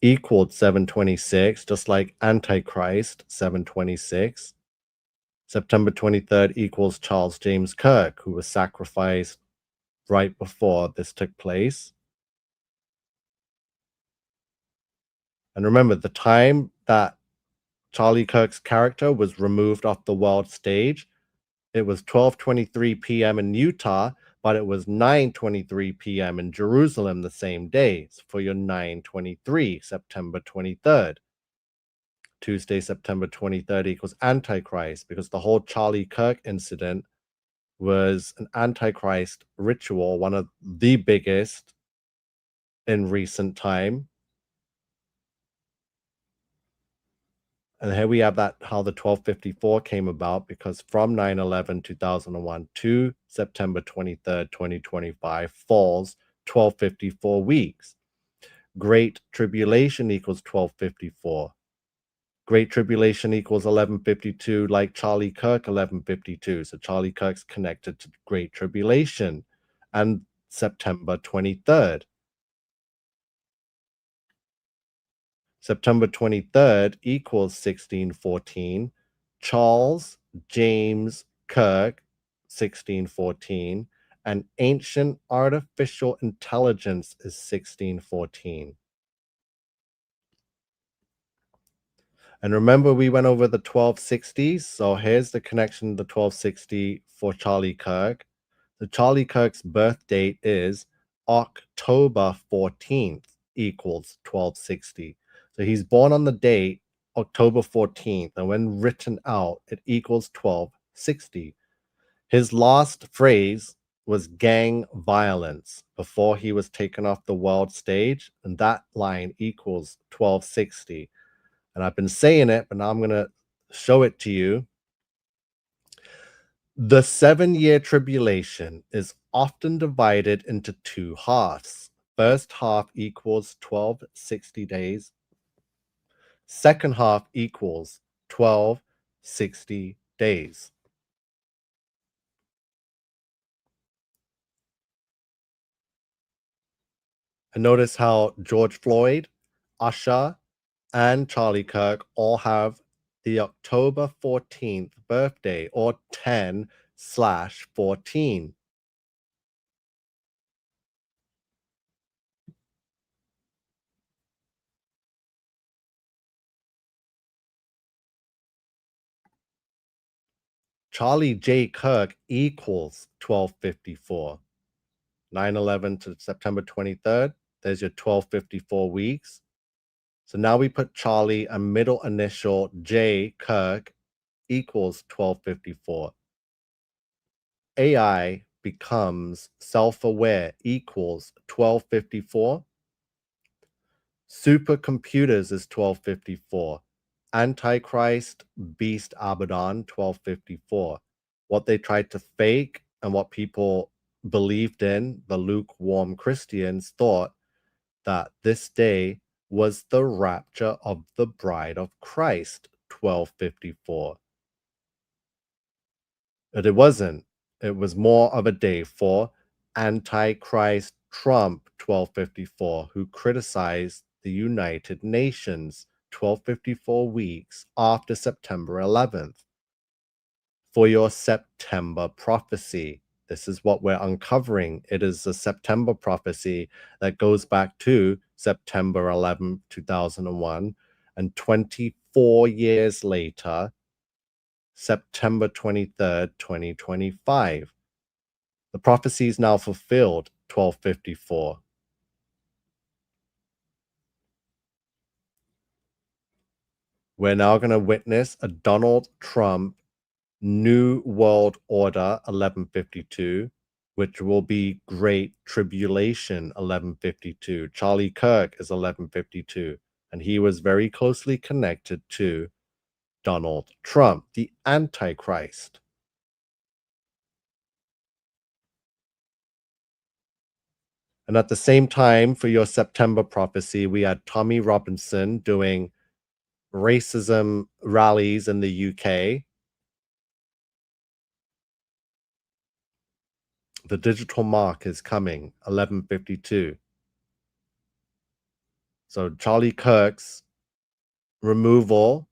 equaled 726, just like Antichrist, 726. September 23rd equals Charles James Kirk, who was sacrificed right before this took place. And remember, the time that Charlie Kirk's character was removed off the world stage, it was 12:23 p.m. in Utah, but it was 9:23 p.m. in Jerusalem the same day. So for your 9/23, September 23rd. Tuesday, September 23rd equals Antichrist, because the whole Charlie Kirk incident was an Antichrist ritual, one of the biggest in recent time. And here we have that how the 1254 came about, because from 9/11 2001 to September 23rd, 2025 falls 1254 weeks. Great tribulation equals 1254. Great tribulation equals 1152, like Charlie Kirk 1152. So Charlie Kirk's connected to Great Tribulation and September 23rd. September 23rd equals 1614. Charles James Kirk, 1614. And ancient artificial intelligence is 1614. And remember, we went over the 1260s. So here's the connection to the 1260 for Charlie Kirk. The Charlie Kirk's birth date is October 14th, equals 1260. So he's born on the date October 14th, and when written out, it equals 1260. His last phrase was gang violence before he was taken off the world stage, and that line equals 1260. And I've been saying it, but now I'm going to show it to you. The 7-year tribulation is often divided into two halves. First half equals 1260 days. Second half equals 1260 days. And notice how George Floyd, Usher, and Charlie Kirk all have the October 14th birthday, or 10/14. Charlie J. Kirk equals 1254. 9/11 to September 23rd, there's your 1254 weeks. So now we put Charlie, a middle initial J. Kirk equals 1254. AI becomes self-aware equals 1254. Supercomputers is 1254. Antichrist, Beast Abaddon, 1254. What they tried to fake and what people believed in, the lukewarm Christians thought that this day was the rapture of the bride of Christ, 1254. But it wasn't. It was more of a day for Antichrist Trump, 1254, who criticized the United Nations 1254 weeks after September 11th. For your September prophecy, this is what we're uncovering. It is a September prophecy that goes back to September 11th, 2001, and 24 years later, September 23rd, 2025. The prophecy is now fulfilled, 1254. We're now going to witness a Donald Trump New World Order 1152, which will be Great Tribulation 1152. Charlie Kirk is 1152, and he was very closely connected to Donald Trump, the Antichrist. And at the same time, for your September prophecy, we had Tommy Robinson doing racism rallies in the UK. The digital mark is coming, 1152. So Charlie Kirk's removal,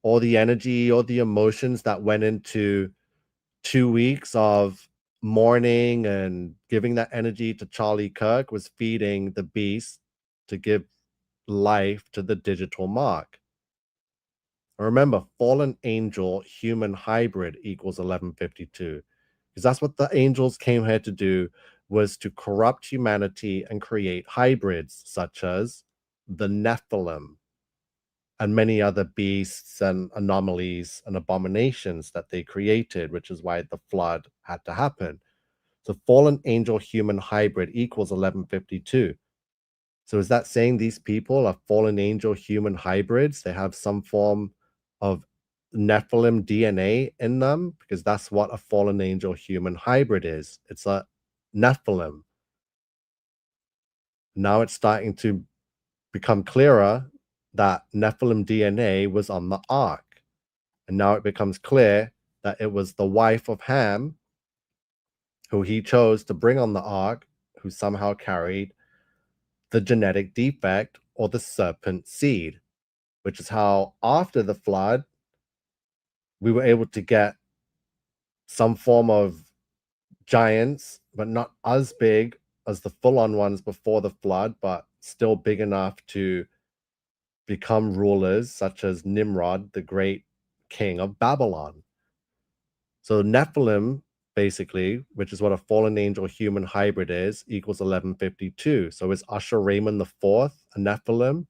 all the energy, all the emotions that went into 2 weeks of mourning and giving that energy to Charlie Kirk was feeding the beast to give life to the digital mark. Remember, fallen angel, human hybrid equals 1152. Because that's what the angels came here to do, was to corrupt humanity and create hybrids such as the Nephilim and many other beasts and anomalies and abominations that they created, which is why the flood had to happen. So fallen angel human hybrid equals 1152. So is that saying these people are fallen angel human hybrids? They have some form of Nephilim DNA in them? Because that's what a fallen angel human hybrid is. It's a Nephilim. Now it's starting to become clearer that Nephilim DNA was on the ark. And now it becomes clear that it was the wife of Ham, who he chose to bring on the ark, who somehow carried the genetic defect or the serpent seed, which is how after the flood, we were able to get some form of giants, but not as big as the full-on ones before the flood, but still big enough to become rulers, such as Nimrod, the great king of Babylon. So Nephilim basically, which is what a fallen angel human hybrid is, equals 1152. So is Usher Raymond the fourth a Nephilim,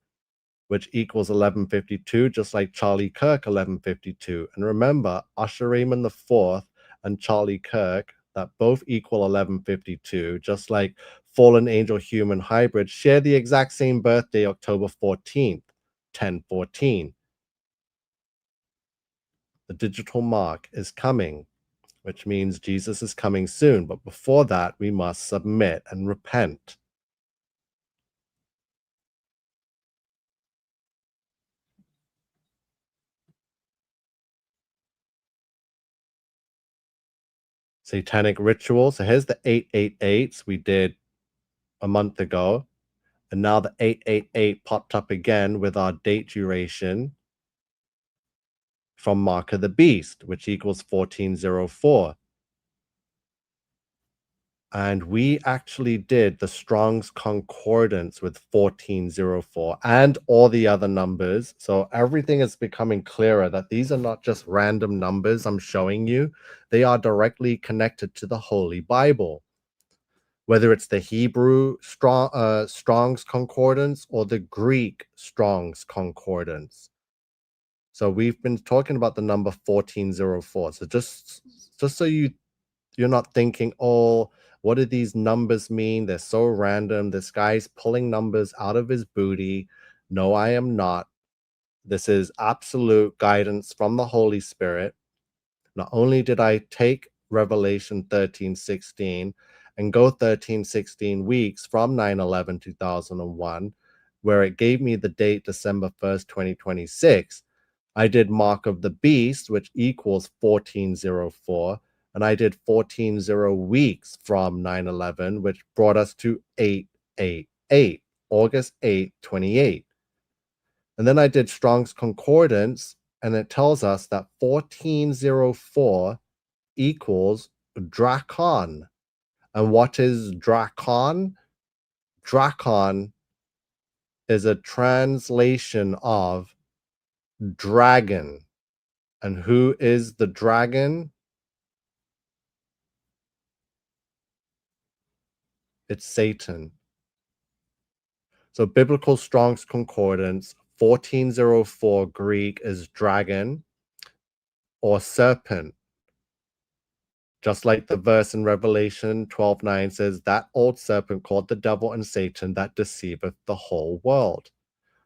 which equals 1152, just like Charlie Kirk 1152. And remember, Usher Raymond the fourth and Charlie Kirk, that both equal 1152, just like fallen angel human hybrid, share the exact same birthday, October 14th, 1014. The digital mark is coming, which means Jesus is coming soon. But before that, we must submit and repent. Satanic ritual. So here's the 888s we did a month ago. And now the 888 popped up again with our date duration from Mark of the Beast, which equals 1404. And we actually did the Strong's Concordance with 1404 and all the other numbers. So everything is becoming clearer that these are not just random numbers I'm showing you. They are directly connected to the Holy Bible, whether it's the Hebrew Strong's Concordance or the Greek Strong's Concordance. So we've been talking about the number 1404. So just so you're not thinking, oh, what do these numbers mean? They're so random. This guy's pulling numbers out of his booty. No, I am not. This is absolute guidance from the Holy Spirit. Not only did I take Revelation 13:16 and go 13:16 weeks from 9/11 2001, where it gave me the date December 1st, 2026, I did Mark of the Beast, which equals 1404, and I did 140 weeks from 9/11, which brought us to 888, August 8th, 28. And then I did Strong's Concordance, and it tells us that 1404 equals Drakon. And what is Drakon? Drakon is a translation of dragon. And who is the dragon? It's Satan. So Biblical Strong's Concordance, 1404 Greek is dragon or serpent. Just like the verse in Revelation 12:9 says, that old serpent called the devil and Satan that deceiveth the whole world.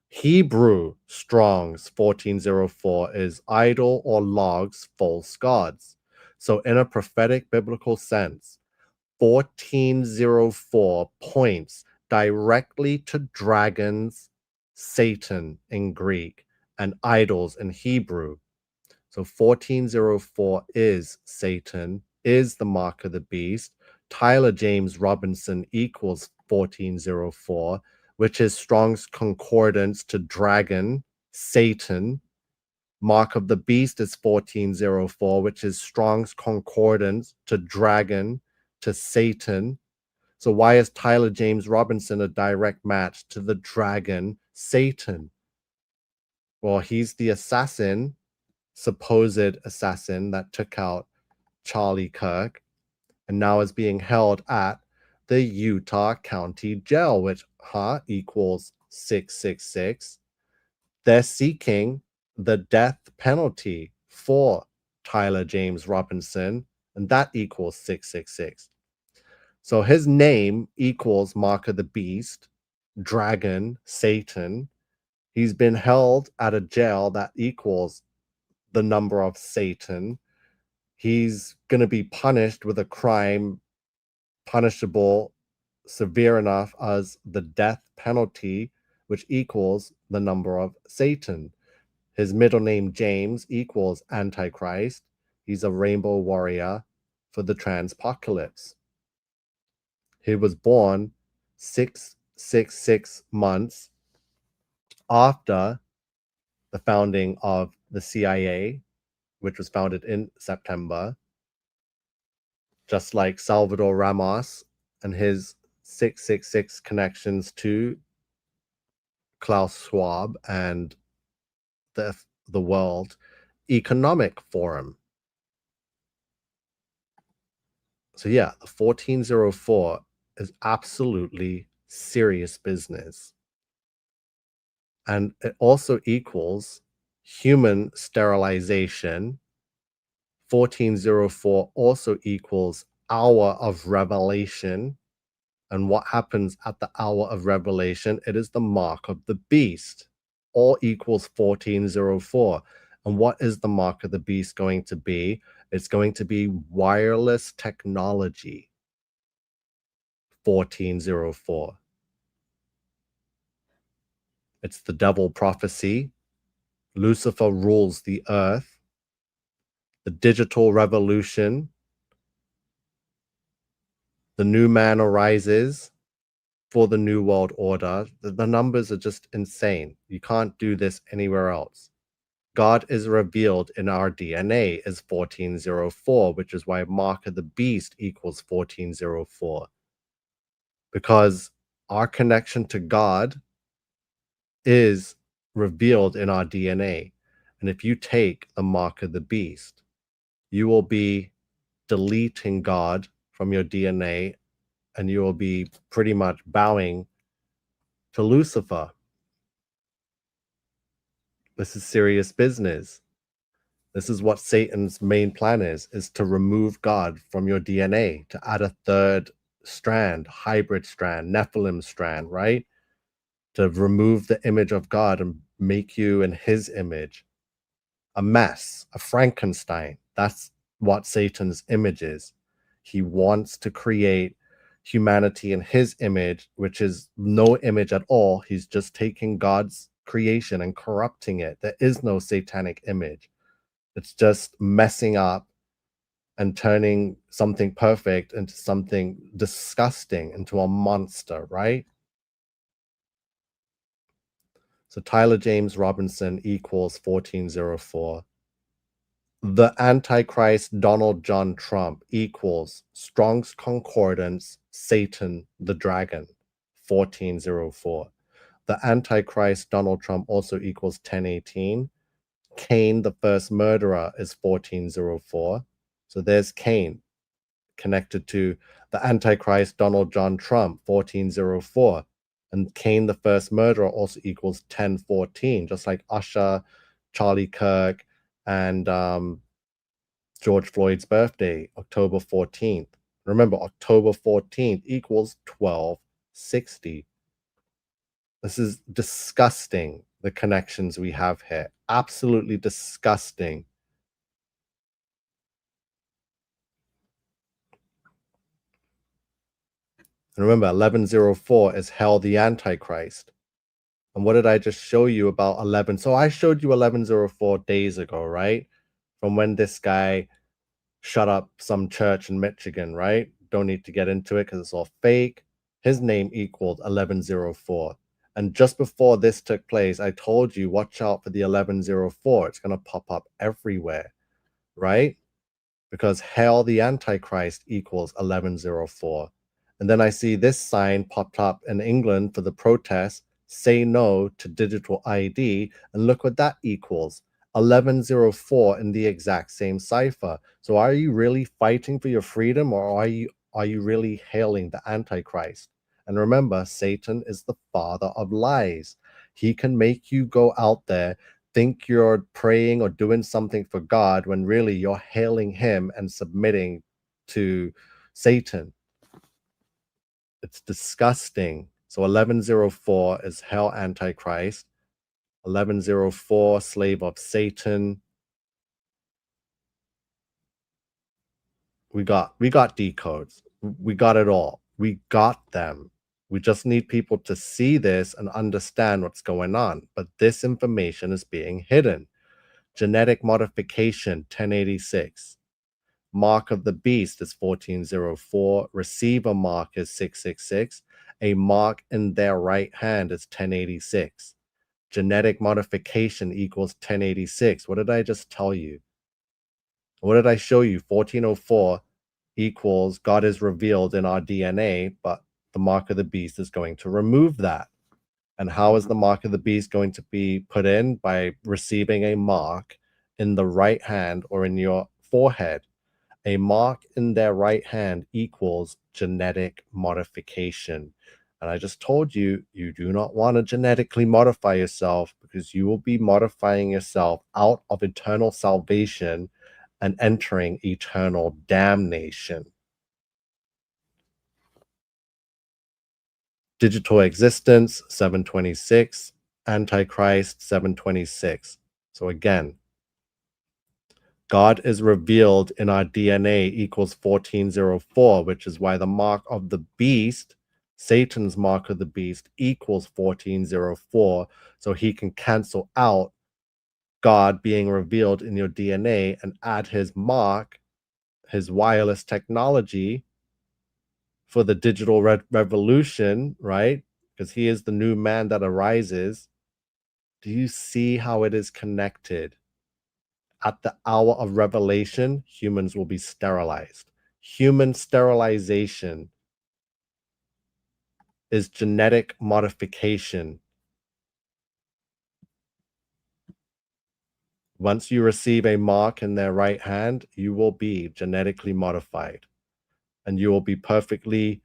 Hebrew Strong's 1404 is idol or logs, false gods. So in a prophetic biblical sense, 1404 points directly to dragons, Satan in Greek, and idols in Hebrew. So 1404 is Satan, is the mark of the beast. Tyler James Robinson equals 1404, which is Strong's concordance to dragon, Satan. Mark of the beast is 1404, which is Strong's concordance to dragon, to Satan. So why is Tyler James Robinson a direct match to the dragon, Satan? Well, he's the assassin, supposed assassin that took out Charlie Kirk and now is being held at the Utah County Jail, which equals 666. They're seeking the death penalty for Tyler James Robinson, and that equals 666. So his name equals Mark of the Beast, Dragon, Satan. He's been held at a jail that equals the number of Satan. He's going to be punished with a crime punishable severe enough as the death penalty, which equals the number of Satan. His middle name, James, equals Antichrist. He's a rainbow warrior for the transpocalypse. He was born 666 months after the founding of the CIA, which was founded in September, just like Salvador Ramos and his 666 connections to Klaus Schwab and the World Economic Forum. So yeah, the 1404 is absolutely serious business. And it also equals human sterilization. 1404 also equals hour of revelation. And what happens at the hour of revelation? It is the mark of the beast. All equals 1404. And what is the mark of the beast going to be? It's going to be wireless technology. 1404. It's the devil prophecy. Lucifer rules the earth. The digital revolution. The new man arises for the new world order. The numbers are just insane. You can't do this anywhere else. God is revealed in our DNA as 1404, which is why mark of the beast equals 1404. Because our connection to God is revealed in our DNA. And if you take the mark of the beast, you will be deleting God from your DNA and you will be pretty much bowing to Lucifer. This is serious business. This is what Satan's main plan is to remove God from your DNA, to add a third strand, hybrid strand, Nephilim strand, right? To remove the image of God and make you in his image. A mess, a Frankenstein. That's what Satan's image is. He wants to create humanity in his image, which is no image at all. He's just taking God's creation and corrupting it. There is no satanic image. It's just messing up and turning something perfect into something disgusting, into a monster, right? So Tyler James Robinson equals 1404. The Antichrist Donald John Trump equals Strong's Concordance Satan the Dragon 1404. The Antichrist Donald Trump also equals 1018. Cain the first murderer is 1404. So there's Cain connected to the Antichrist Donald John Trump 1404. And Cain the first murderer also equals 1014, just like Usher, Charlie Kirk, and George Floyd's birthday, October 14th. Remember, October 14th equals 1260. This is disgusting, the connections we have here. Absolutely disgusting. And remember, 1104 is hell the Antichrist. And what did I just show you about 11? So I showed you 1104 days ago, right? From when this guy shut up some church in Michigan, right? Don't need to get into it because it's all fake. His name equaled 1104. And just before this took place, I told you, watch out for the 1104. It's going to pop up everywhere, right? Because hell, the Antichrist equals 1104. And then I see this sign popped up in England for the protest, say no to digital ID. And look what that equals, 1104 in the exact same cipher. So are you really fighting for your freedom, or are you really hailing the Antichrist? And remember, Satan is the father of lies. He can make you go out there, think you're praying or doing something for God when really you're hailing him and submitting to Satan. It's disgusting. So 1104 is hell Antichrist. 1104, slave of Satan. We got decodes. We got it all. We got them. We just need people to see this and understand what's going on. But this information is being hidden. Genetic modification 1086. Mark of the beast is 1404. Receiver mark is 666. A mark in their right hand is 1086. Genetic modification equals 1086. What did I just tell you? What did I show you? 1404 equals God is revealed in our DNA, but the mark of the beast is going to remove that. And how is the mark of the beast going to be put in? By receiving a mark in the right hand or in your forehead. A mark in their right hand equals genetic modification. And I just told you, you do not want to genetically modify yourself because you will be modifying yourself out of eternal salvation and entering eternal damnation. Digital existence, 726. Antichrist, 726. So again, God is revealed in our DNA equals 1404, which is why the mark of the beast, Satan's mark of the beast, equals 1404. So he can cancel out God being revealed in your DNA and add his mark, his wireless technology for the digital revolution, right? Because he is the new man that arises. Do you see how it is connected? At the hour of revelation, humans will be sterilized. Human sterilization is genetic modification. Once you receive a mark in their right hand, you will be genetically modified and you will be perfectly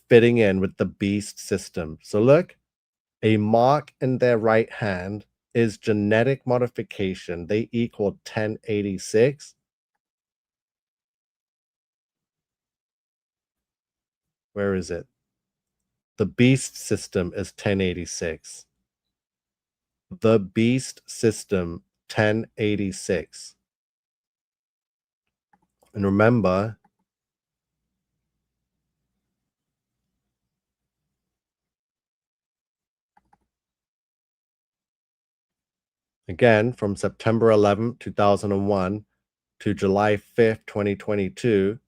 fitting in with the beast system. So, look, a mark in their right hand is genetic modification. They equal 1086. Where is it? The beast system is 1086. The beast system 1086. And remember, again, from September 11th, 2001 to July 5th, 2022,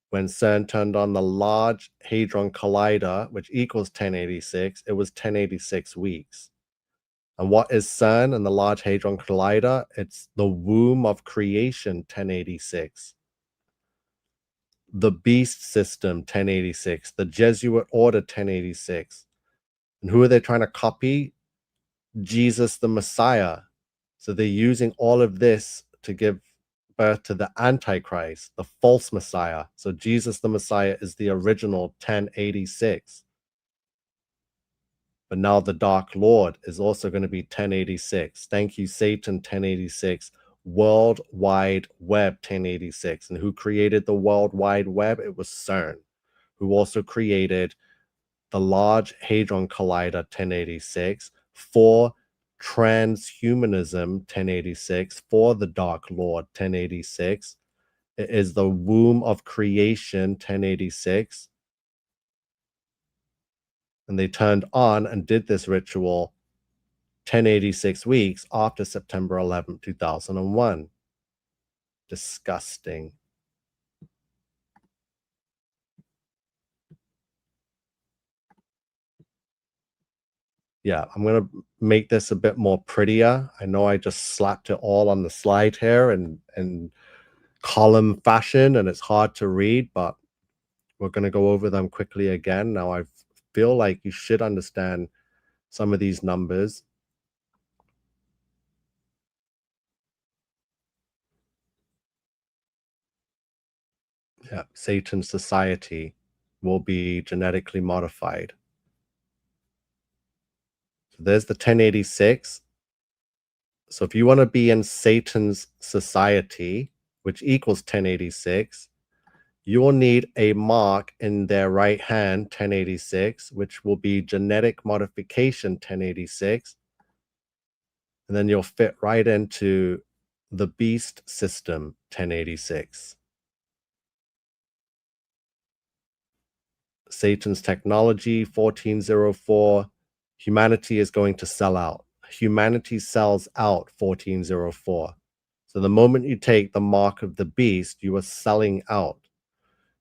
when CERN turned on the Large Hadron Collider, which equals 1086, it was 1086 weeks. And what is CERN and the Large Hadron Collider? It's the womb of creation, 1086. The beast system, 1086. The Jesuit order, 1086. And who are they trying to copy? Jesus the Messiah. So they're using all of this to give birth to the Antichrist, the false Messiah. So Jesus the Messiah is the original 1086. But now the Dark Lord is also going to be 1086. Thank you, Satan, 1086. World Wide Web, 1086. And who created the World Wide Web? It was CERN, who also created the Large Hadron Collider, 1086, for transhumanism, 1086, for the Dark Lord, 1086. It is the womb of creation, 1086. And they turned on and did this ritual 1086 weeks after September 11th, 2001. Disgusting. Yeah, I'm going to make this a bit more prettier. I know I just slapped it all on the slide here and column fashion, and it's hard to read, but we're going to go over them quickly again. Now, I feel like you should understand some of these numbers. Yeah, Satan's society will be genetically modified. So there's the 1086. So if you want to be in Satan's society, which equals 1086, you will need a mark in their right hand, 1086, which will be genetic modification, 1086. And then you'll fit right into the beast system, 1086. Satan's technology, 1404. Humanity is going to sell out. Humanity sells out, 1404. So the moment you take the mark of the beast, you are selling out.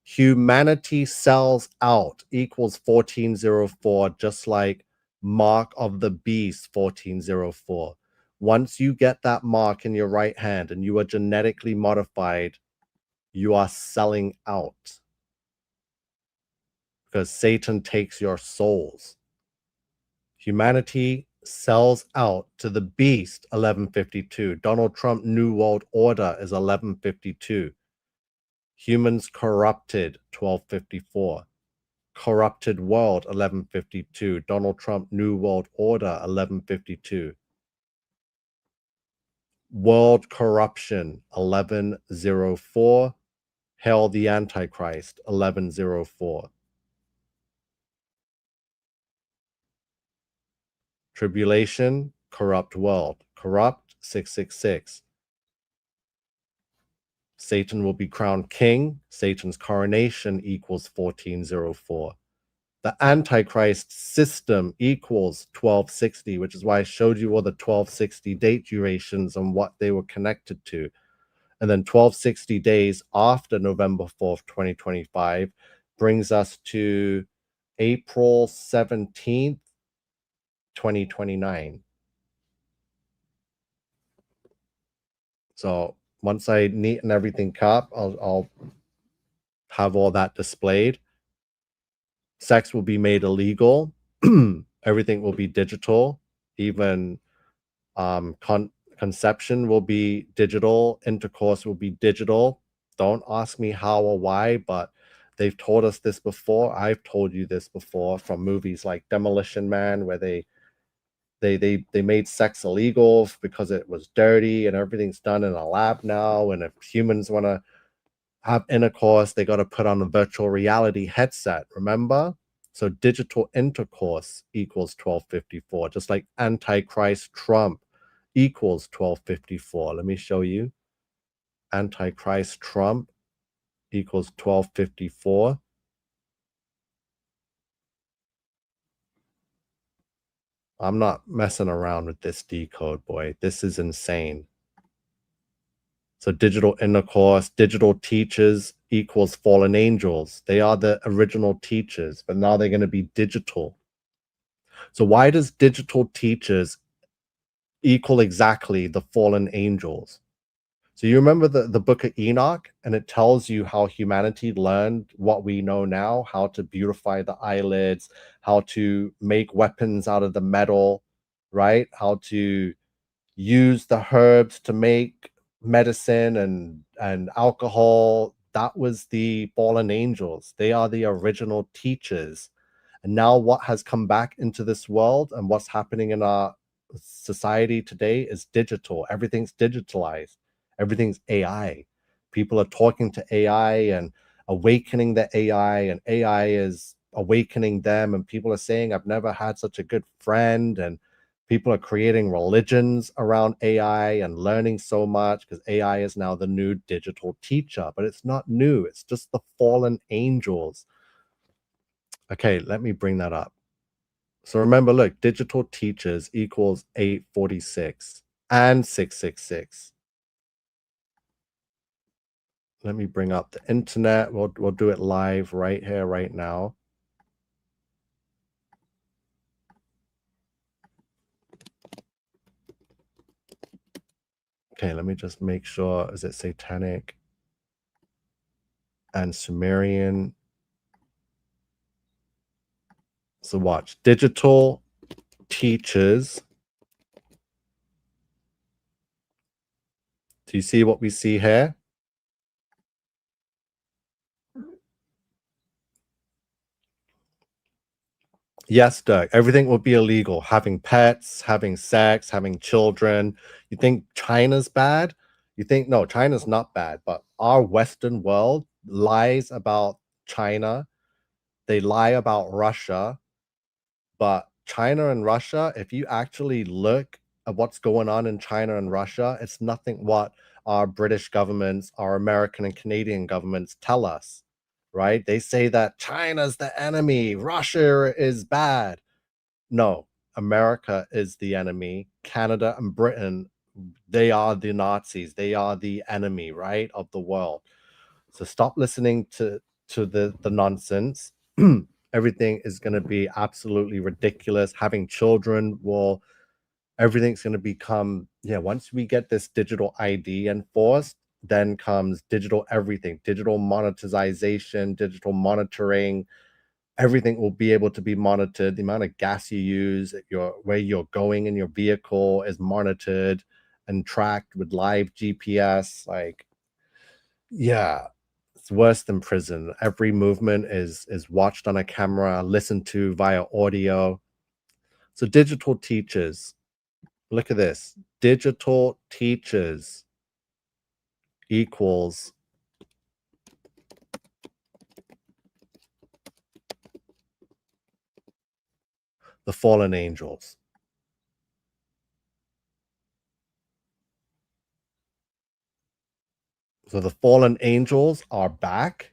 Humanity sells out equals 1404, just like mark of the beast 1404. Once you get that mark in your right hand and you are genetically modified, you are selling out because Satan takes your souls. Humanity sells out to the beast, 1152. Donald Trump New World Order is 1152. Humans corrupted, 1254. Corrupted world, 1152. Donald Trump, New World Order, 1152. World corruption, 1104. Hail the Antichrist, 1104. Tribulation, corrupt world. Corrupt, 666. Satan will be crowned king. Satan's coronation equals 1404. The Antichrist system equals 1260, which is why I showed you all the 1260 date durations and what they were connected to. And then 1260 days after November 4th, 2025, brings us to April 17th, 2029. So once I neaten everything up, I'll have all that displayed. Sex will be made illegal. Everything will be digital. Even conception will be digital. Intercourse will be digital. Don't ask me how or why, but they've told us this before. I've told you this before from movies like Demolition Man, where they made sex illegal because it was dirty and everything's done in a lab now. And if humans want to have intercourse, they got to put on a virtual reality headset. Remember? So digital intercourse equals 1254, just like Antichrist Trump equals 1254. Let me show you. Antichrist Trump equals 1254. I'm not messing around with this decode, boy. This is insane. So digital intercourse, digital teachers equals fallen angels. They are the original teachers, but now they're going to be digital. So why does digital teachers equal exactly the fallen angels? So you remember the book of Enoch, and it tells you how humanity learned what we know now, how to beautify the eyelids, how to make weapons out of the metal, right? How to use the herbs to make medicine and alcohol. That was the fallen angels. They are the original teachers. And now what has come back into this world and what's happening in our society today is digital. Everything's digitalized. Everything's AI. People are talking to AI and awakening the AI, and AI is awakening them. And people are saying, I've never had such a good friend. And people are creating religions around AI and learning so much because AI is now the new digital teacher. But it's not new, it's just the fallen angels. Okay, let me bring that up. So remember, look, digital teachers equals 846 and 666. Let me bring up the internet. We'll do it live right here, right now. Okay, let me just make sure. Is it satanic and Sumerian? So watch. Digital teachers. Do you see what we see here? Yes, Dirk. Everything will be illegal. Having pets, having sex, having children. You think China's bad? You think, no, China's not bad, but our Western world lies about China. They lie about Russia. But China and Russia, if you actually look at what's going on in China and Russia, it's nothing what our British governments, our American and Canadian governments tell us, right? They say that China's the enemy, Russia is bad. No, America is the enemy. Canada and Britain, they are the Nazis. They are the enemy, right, of the world. So stop listening to the nonsense. Everything is going to be absolutely ridiculous. Having children will everything's going to become, yeah, once we get this digital ID enforced, then comes digital everything, digital monetization, digital monitoring. Everything will be able to be monitored. The amount of gas you use, your where you're going in your vehicle is monitored and tracked with live GPS. Like, yeah, It's worse than prison. Every movement is watched on a camera, listened to via audio. So digital teachers, look at this. Digital teachers equals the fallen angels. So the fallen angels are back.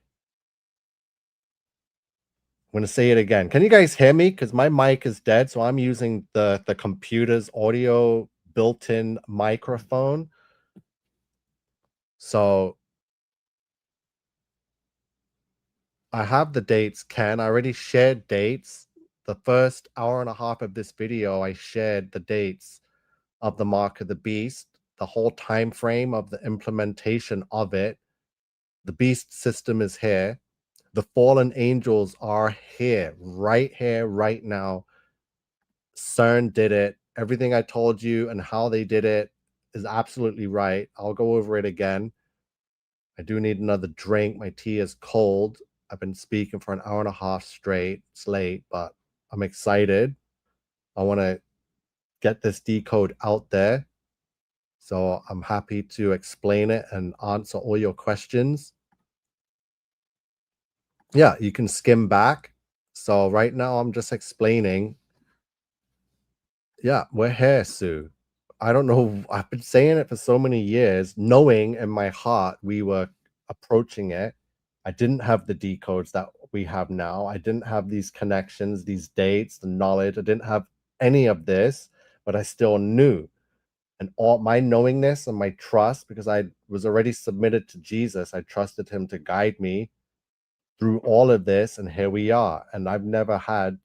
I'm going to say it again. Can you guys hear me? Because my mic is dead. So I'm using the computer's audio built-in microphone. So I have the dates, Ken. I already shared dates. The first hour and a half of this video, I shared the dates of the mark of the beast, the whole time frame of the implementation of it. The beast system is here. The fallen angels are here, right now. CERN did it. Everything I told you and how they did it is absolutely right. I'll go over it again. I do need another drink. My tea is cold. I've been speaking for an hour and a half straight. It's late, but I'm excited. I want to get this decode out there. So I'm happy to explain it and answer all your questions. Yeah, you can skim back. So right now I'm just explaining. Yeah, we're here, Sue. I don't know. I've been saying it for so many years, knowing in my heart we were approaching it. I didn't have the decodes that we have now. I didn't have these connections, these dates, the knowledge. I didn't have any of this, but I still knew. And all my knowingness and my trust, because I was already submitted to Jesus, I trusted him to guide me through all of this. And here we are. And I've never had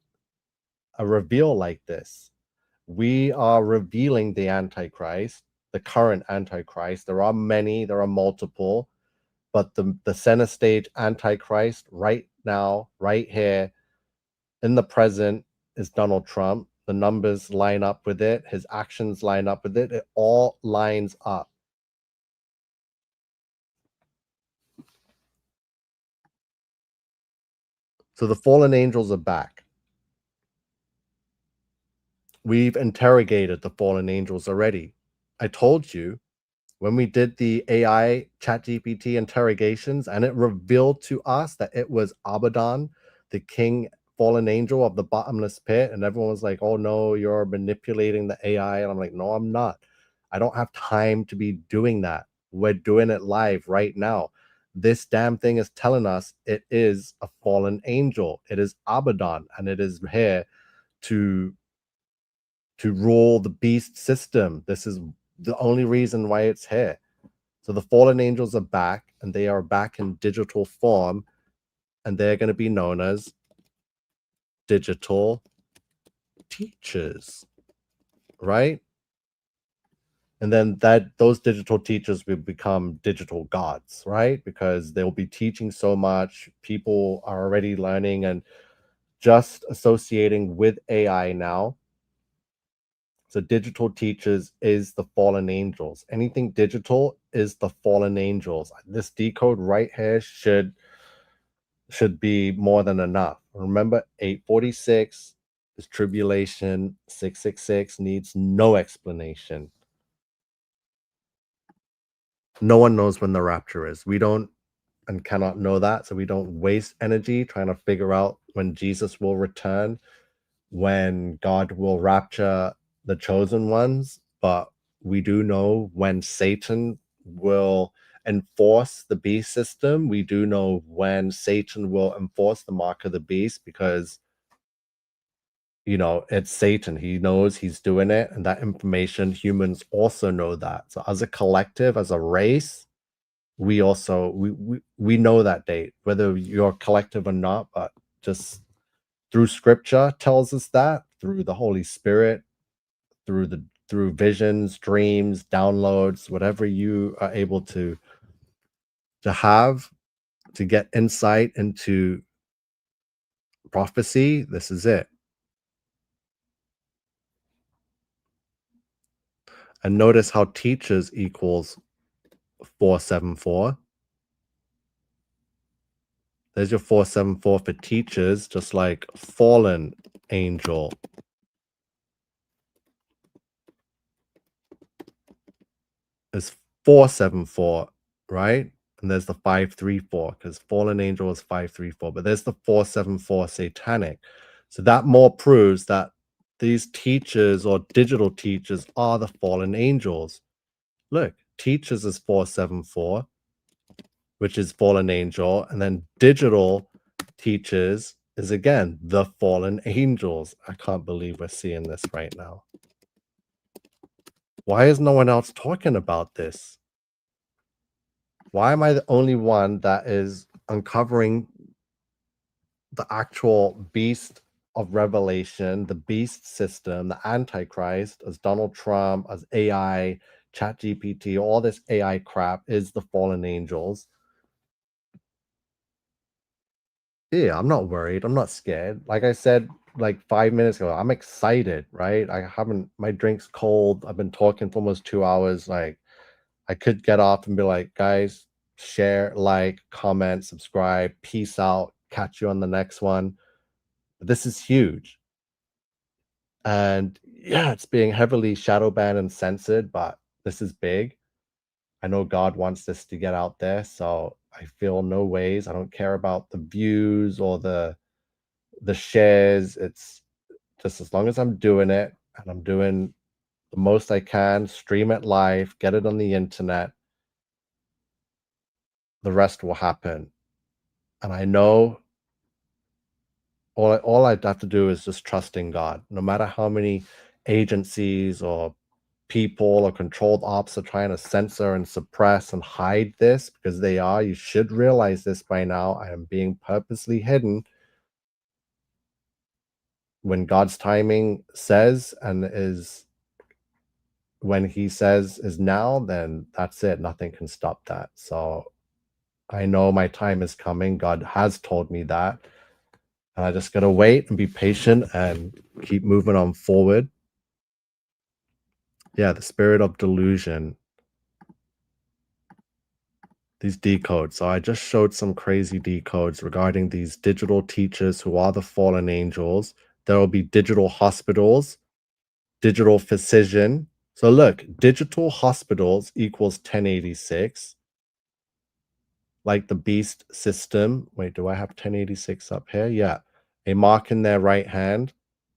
a reveal like this. We are revealing the Antichrist, the current Antichrist. There are many, there are multiple, but the center stage Antichrist right now, right here in the present, is Donald Trump. The numbers line up with it, his actions line up with it. It all lines up. So the fallen angels are back. We've interrogated the fallen angels already. I told you when we did the AI ChatGPT interrogations, and it revealed to us that it was Abaddon, the king fallen angel of the bottomless pit. And everyone was like, oh no, you're manipulating the AI. And I'm like, no, I'm not. I don't have time to be doing that. We're doing it live right now. This damn thing is telling us it is a fallen angel. It is Abaddon, and it is here to rule the beast system. This is the only reason why it's here. So the fallen angels are back, and they are back in digital form, and they're going to be known as digital teachers, right? And then those digital teachers will become digital gods, right? Because they'll be teaching so much. People are already learning and just associating with AI now. So digital teachers is the fallen angels. Anything digital is the fallen angels. This decode right here should be more than enough. Remember, 846 is tribulation. 666 needs no explanation. No one knows when the rapture is. We don't and cannot know that. So we don't waste energy trying to figure out when Jesus will return, when God will rapture the chosen ones. But we do know when Satan will enforce the beast system. We do know when Satan will enforce the mark of the beast, because it's Satan. He knows he's doing it, and that information, humans also know that. So as a collective, as a race, we also we know that date, whether you're collective or not. But just through scripture tells us that, through the Holy Spirit, through visions, dreams, downloads, whatever you are able to have to get insight into prophecy, this is it. And notice how teachers equals 474. There's your 474 for teachers, just like fallen angel. Is 474, right? And there's the 534 because fallen angel is 534, but there's the 474 satanic. So that more proves that these teachers or digital teachers are the fallen angels. Look, teachers is 474, which is fallen angel, and then digital teachers is again the fallen angels. I can't believe we're seeing this right now. Why is no one else talking about this? Why am I the only one that is uncovering the actual beast of Revelation, the beast system, the Antichrist, as Donald Trump, as AI, ChatGPT, all this AI crap is the fallen angels? Yeah, I'm not worried. I'm not scared. Like I said, like 5 minutes ago, I'm excited, right? My drink's cold. I've been talking for almost 2 hours. Like, I could get off and be like, guys, share, like, comment, subscribe, peace out, catch you on the next one. But this is huge. And yeah, it's being heavily shadow banned and censored, but this is big. I know God wants this to get out there. So I feel no ways. I don't care about the views or the shares. It's just as long as I'm doing it and I'm doing the most I can, stream it live, get it on the internet, the rest will happen. And I know all I'd have to do is just trust in God. No matter how many agencies or people or controlled ops are trying to censor and suppress and hide this, because they are, you should realize this by now. I am being purposely hidden. When God's timing says and is when he says is now, then that's it. Nothing can stop that. So I know my time is coming. God has told me that. And I just got to wait and be patient and keep moving on forward. Yeah, the spirit of delusion. These decodes. So I just showed some crazy decodes regarding these digital teachers who are the fallen angels. There will be digital hospitals, digital physician. So look, digital hospitals equals 1086. Like the beast system. Wait, do I have 1086 up here? Yeah. A mark in their right hand.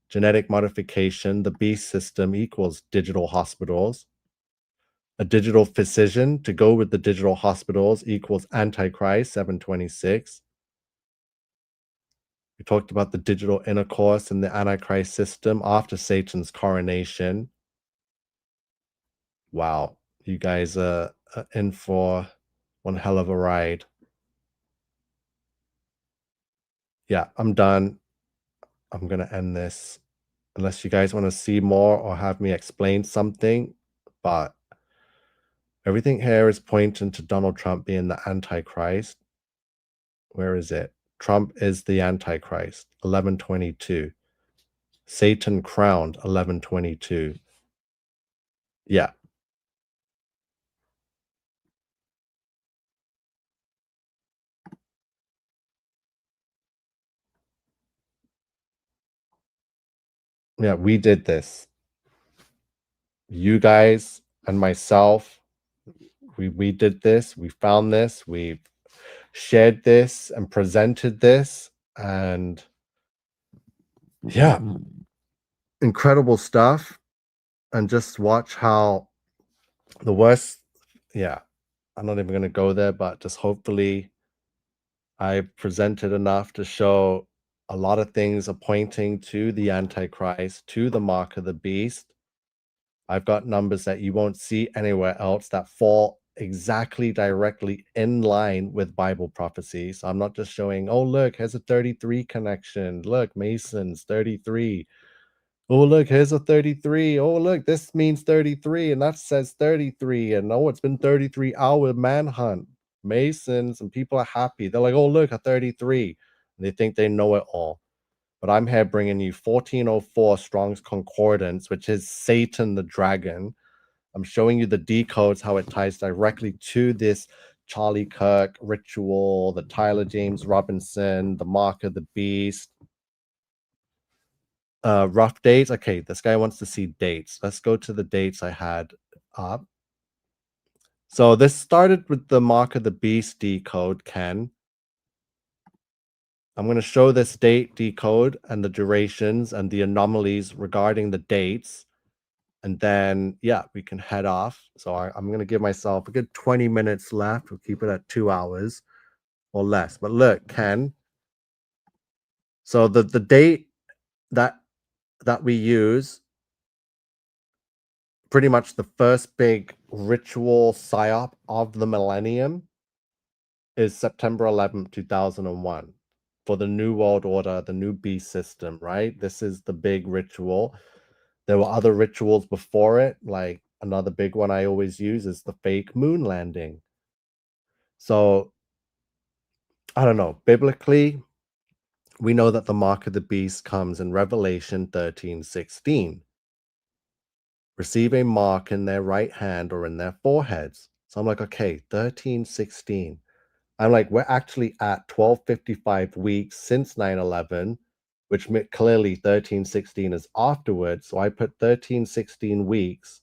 Genetic modification. The beast system equals digital hospitals. A digital physician to go with the digital hospitals equals Antichrist 726. We talked about the digital intercourse and the Antichrist system after Satan's coronation. Wow, you guys are in for one hell of a ride. Yeah, I'm done. I'm going to end this unless you guys want to see more or have me explain something. But everything here is pointing to Donald Trump being the Antichrist. Where is it? Trump is the Antichrist, 1122. Satan crowned, 1122. Yeah. Yeah, we did this. You guys and myself, we did this. We found this. We shared this and presented this. And yeah, incredible stuff. And just watch how the worst, yeah, I'm not even going to go there, but just hopefully I presented enough to show a lot of things are pointing to the Antichrist, to the mark of the beast. I've got numbers that you won't see anywhere else that fall exactly directly in line with Bible prophecy. So I'm not just showing, oh, look, here's a 33 connection. Look, Masons, 33. Oh, look, here's a 33. Oh, look, this means 33, and that says 33. And oh, it's been 33-hour manhunt. Masons and people are happy. They're like, oh, look, a 33. And they think they know it all. But I'm here bringing you 1404 Strong's Concordance, which is Satan the dragon. I'm showing you the decodes, how it ties directly to this Charlie Kirk ritual, the Tyler James Robinson, the Mark of the Beast. Rough dates. Okay, this guy wants to see dates. Let's go to the dates I had up. So this started with the Mark of the Beast decode, Ken. I'm going to show this date decode and the durations and the anomalies regarding the dates. And then, yeah, we can head off. So I'm going to give myself a good 20 minutes left. We'll keep it at 2 hours or less. But look, Ken. So the date that we use, pretty much the first big ritual psyop of the millennium, is September 11th, 2001, for the New World Order, the new beast system, right? This is the big ritual. There were other rituals before it, like another big one I always use is the fake moon landing. So, I don't know, biblically, we know that the mark of the beast comes in Revelation 13:16. Receive a mark in their right hand or in their foreheads. So I'm like, okay, 13:16. I'm like, we're actually at 1255 weeks since 9/11, which clearly 13:16 is afterwards. So I put 13:16 weeks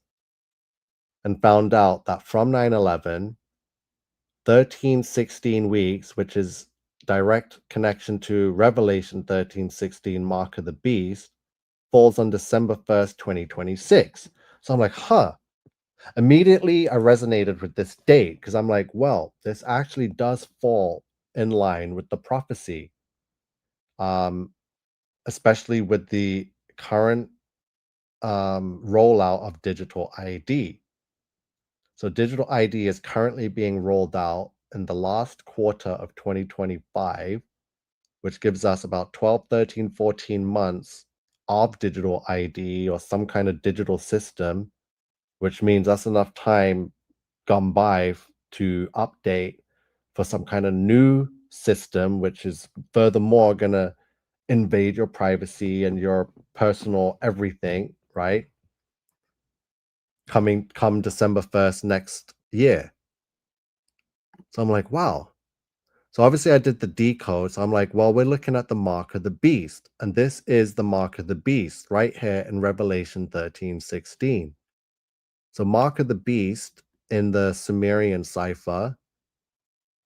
and found out that from 9/11, 13:16 weeks, which is direct connection to Revelation 13:16, Mark of the Beast, falls on December 1st, 2026. So I'm like, huh. Immediately, I resonated with this date because I'm like, well, this actually does fall in line with the prophecy, um, especially with the current rollout of digital ID. So, digital ID is currently being rolled out in the last quarter of 2025, which gives us about 12, 13, 14 months of digital ID or some kind of digital system, which means that's enough time gone by to update for some kind of new system, which is furthermore going to invade your privacy and your personal everything, right? Come December 1st next year. So I'm like, wow. So obviously I did the decode. So I'm like, well, we're looking at the mark of the beast. And this is the mark of the beast right here in Revelation 13:16. So mark of the beast in the Sumerian cipher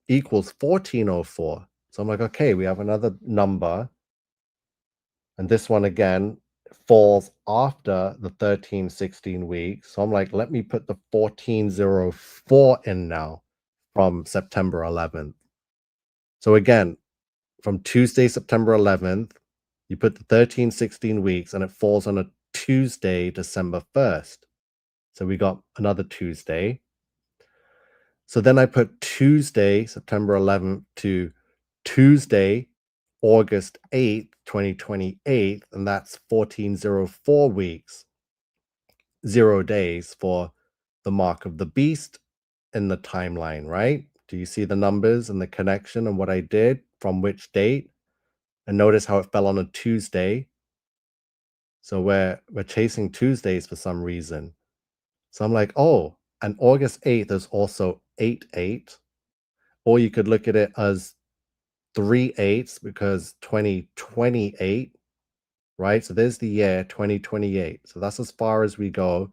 equals 1404. So I'm like, okay, we have another number. And this one again falls after the 13:16 weeks. So I'm like, let me put the 1404 in now from September 11th. So again, from Tuesday, September 11th, you put the 13:16 weeks and it falls on a Tuesday, December 1st. So we got another Tuesday. So then I put Tuesday, September 11th to Tuesday, August 8th, 2028, and that's 1404 weeks, 0 days for the mark of the beast in the timeline, right? Do you see the numbers and the connection and what I did from which date? And notice how it fell on a Tuesday. So we're chasing Tuesdays for some reason. So I'm like, oh, and August 8th is also 8/8. Or you could look at it as 3/8 because 2028, right? So there's the year 2028. So that's as far as we go.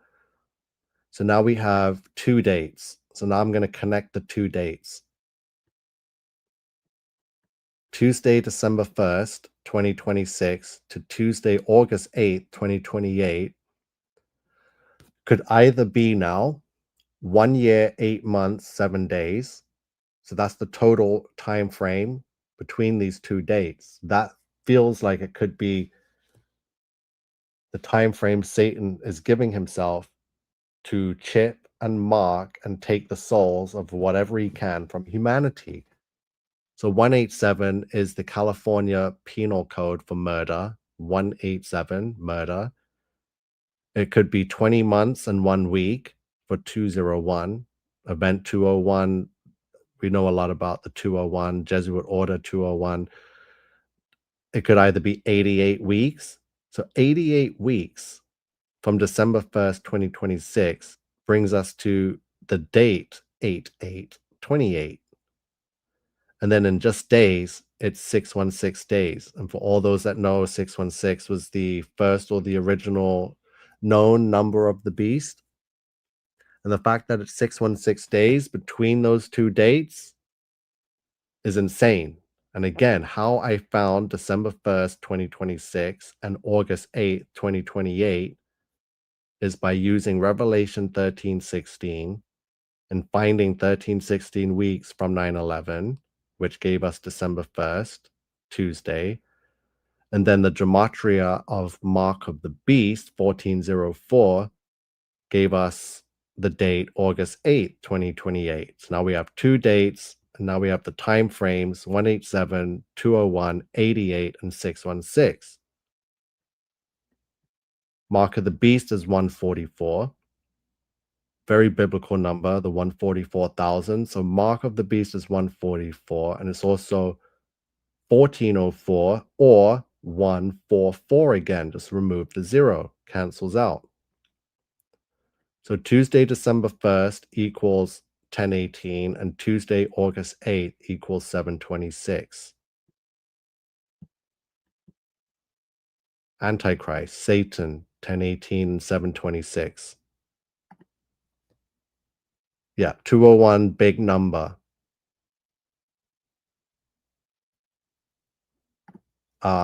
So now we have 2 dates. So now I'm going to connect the 2 dates. Tuesday, December 1st, 2026 to Tuesday, August 8th, 2028 could either be now 1 year, 8 months, 7 days. So that's the total time frame between these 2 dates. That feels like it could be the time frame Satan is giving himself to chip and mark and take the souls of whatever he can from humanity. So 187 is the California Penal Code for murder. 187 murder. It could be 20 months and 1 week for 201. Event 201, we know a lot about the 201, Jesuit Order 201. It could either be 88 weeks. So 88 weeks from December 1st, 2026 brings us to the date 8/8/2028. 28. And then in just days, it's 616 days. And for all those that know, 616 was the first or the original known number of the beast. And the fact that it's 616 days between those two dates is insane. And again, how I found December 1st, 2026 and August 8th, 2028 is by using Revelation 13:16 and finding 13:16 weeks from 9/11, which gave us December 1st, Tuesday. And then the gematria of Mark of the Beast, 1404, gave us the date August 8th, 2028. So now we have two dates, and now we have the time frames 187, 201, 88, and 616. Mark of the Beast is 144. Very biblical number, the 144,000. So Mark of the Beast is 144, and it's also 1404 or 144 again. Just remove the zero, cancels out. So Tuesday, December 1st equals 1018, and Tuesday, August 8th equals 726. Antichrist, Satan, 1018 and 726. Yeah, 201, big number.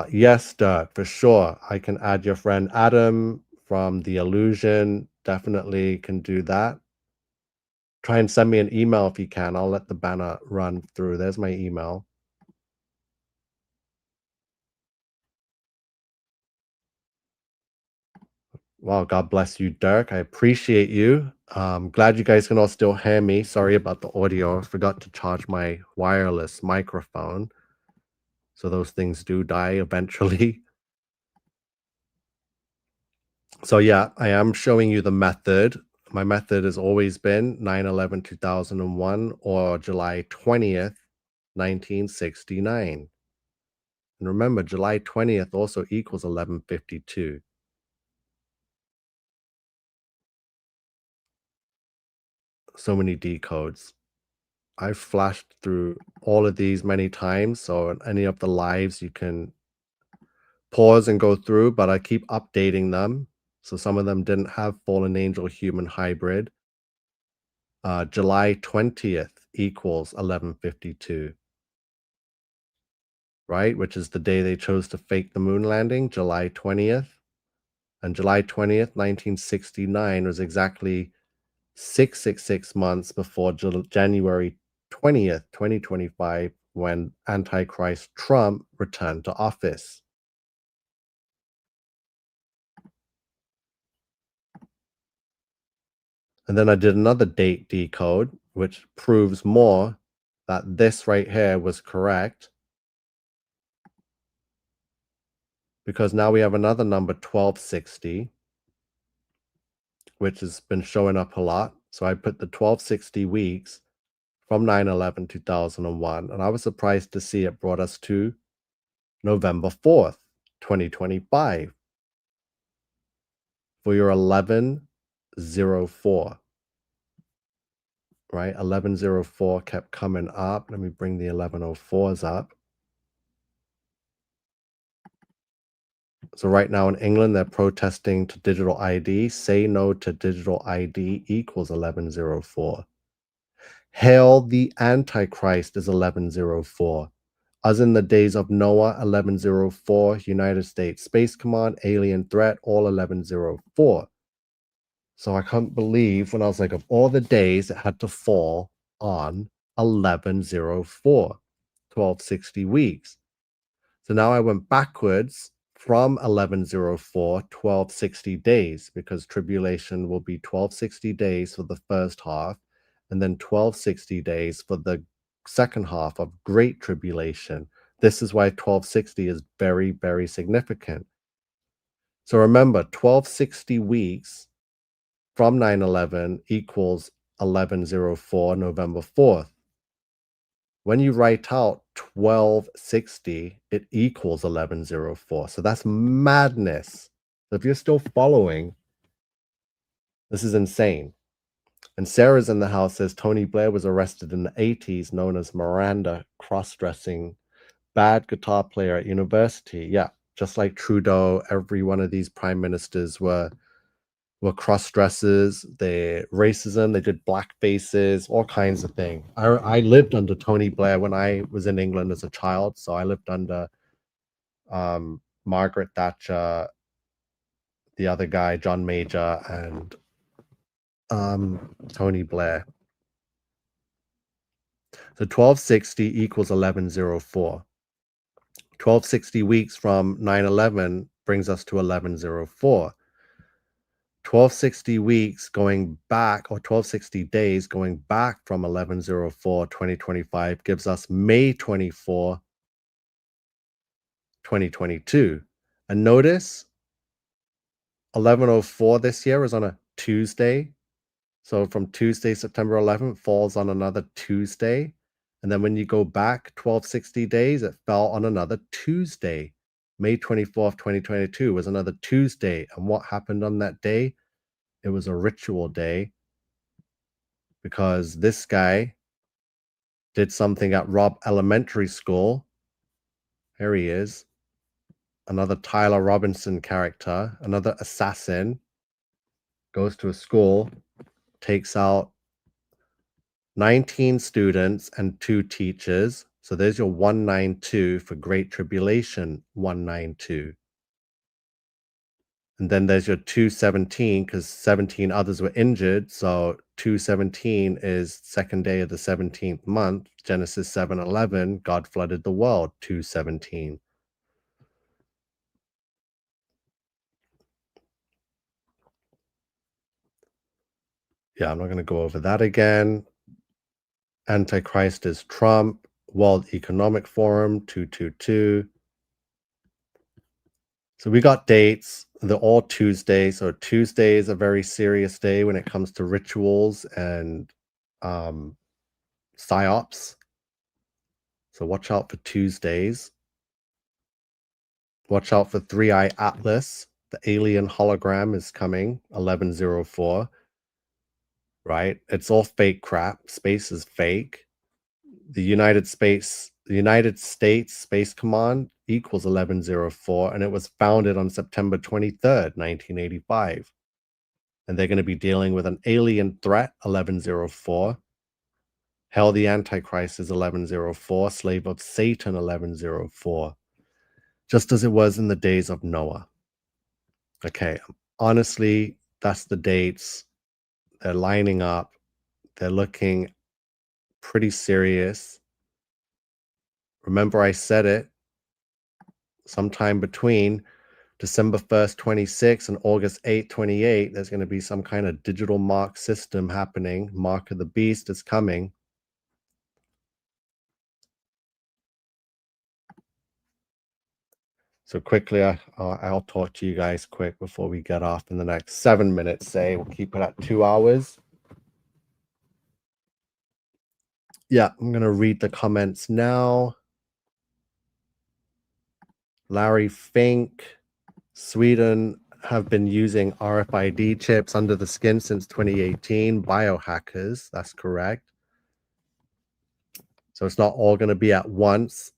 Yes, Dirk, for sure. I can add your friend Adam from The Illusion. Definitely can do that. Try and send me an email if you can. I'll let the banner run through. There's my email. Wow, God bless you, Dirk. I appreciate you. Glad you guys can all still hear me. Sorry about the audio. I forgot to charge my wireless microphone. So those things do die eventually. So yeah, I am showing you the method. My method has always been 9/11/2001 or July 20th, 1969. And remember, July 20th also equals 1152. So many decodes. I've flashed through all of these many times. So in any of the lives you can pause and go through, but I keep updating them. So some of them didn't have fallen angel human hybrid. July 20th equals 1152, right? Which is the day they chose to fake the moon landing, July 20th. And July 20th, 1969 was exactly 666 months before January 20th, 2025, when Antichrist Trump returned to office. And then I did another date decode, which proves more that this right here was correct. Because now we have another number, 1260, which has been showing up a lot. So I put the 1260 weeks from 9/11/2001, and I was surprised to see it brought us to November 4th, 2025 for your 1104, right? 1104 kept coming up. Let me bring the 1104s up. So right now in England, they're protesting to digital ID. Say no to digital ID equals 1104. Hail the Antichrist is 1104. As in the days of Noah, 1104, United States Space Command, alien threat, all 1104. So I can't believe when I was like, of all the days, it had to fall on 1104, 1260 weeks. So now I went backwards from 1104, 1260 days, because tribulation will be 1260 days for the first half, and then 1260 days for the second half of Great Tribulation. This is why 1260 is very, very significant. So remember, 1260 weeks from 9/11 equals 1104, November 4th. When you write out 1260, it equals 1104. So that's madness. So if you're still following, this is insane. And Sarah's in the house says Tony Blair was arrested in the 80s, known as Miranda, cross-dressing, bad guitar player at university. Yeah, just like Trudeau, every one of these prime ministers were cross-dressers. They racism, they did black faces, all kinds of things. I lived under Tony Blair when I was in England as a child, so I lived under Margaret Thatcher, the other guy, John Major, and Tony Blair. So 1260 equals 1104. 1260 weeks from 9/11 brings us to 1104. 1260 weeks going back, or 1260 days going back from 1104 2025 gives us May 24 2022. And notice 1104 this year is on a Tuesday. So from Tuesday, September 11th falls on another Tuesday. And then when you go back 1260 days, it fell on another Tuesday. May 24th, 2022 was another Tuesday. And what happened on that day? It was a ritual day because this guy did something at Robb Elementary School. Here he is. Another Tyler Robinson character, another assassin, goes to a school, takes out 19 students and 2 teachers. So there's your 192 for Great Tribulation 192. And then there's your 217 because 17 others were injured. So 217 is second day of the 17th month. Genesis 7:11, God flooded the world, 217. Yeah, I'm not going to go over that again. Antichrist is Trump. World Economic Forum 222. So we got dates. They're all Tuesday. So Tuesday is a very serious day when it comes to rituals and psyops. So watch out for Tuesdays. Watch out for 3-Eye Atlas. The alien hologram is coming, 1104. Right? It's all fake crap. Space is fake. The United States Space Command equals 1104, and it was founded on September 23rd, 1985. And they're going to be dealing with an alien threat, 1104. Hell, the Antichrist is 1104. Slave of Satan, 1104. Just as it was in the days of Noah. Okay, honestly, that's the dates. They're lining up. They're looking pretty serious. Remember, I said it. Sometime between December 1st, 26 and August 8th, 28, there's going to be some kind of digital mark system happening. Mark of the Beast is coming. So quickly, I'll talk to you guys quick before we get off in the next 7 minutes, say. We'll keep it at 2 hours. Yeah, I'm going to read the comments now. Larry Fink, Sweden have been using RFID chips under the skin since 2018. Biohackers, that's correct. So it's not all going to be at once,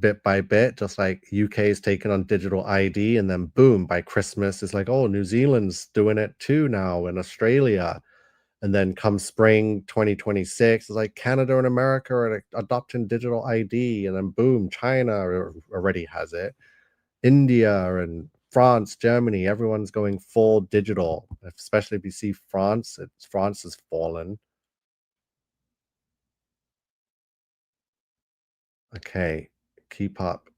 bit by bit, just like UK is taking on digital ID, and then boom, by Christmas, it's like, oh, New Zealand's doing it too now, and Australia. And then come spring 2026, it's like Canada and America are adopting digital ID, and then boom, China already has it. India and France, Germany, everyone's going full digital, especially if you see France. France has fallen. Okay, keep up.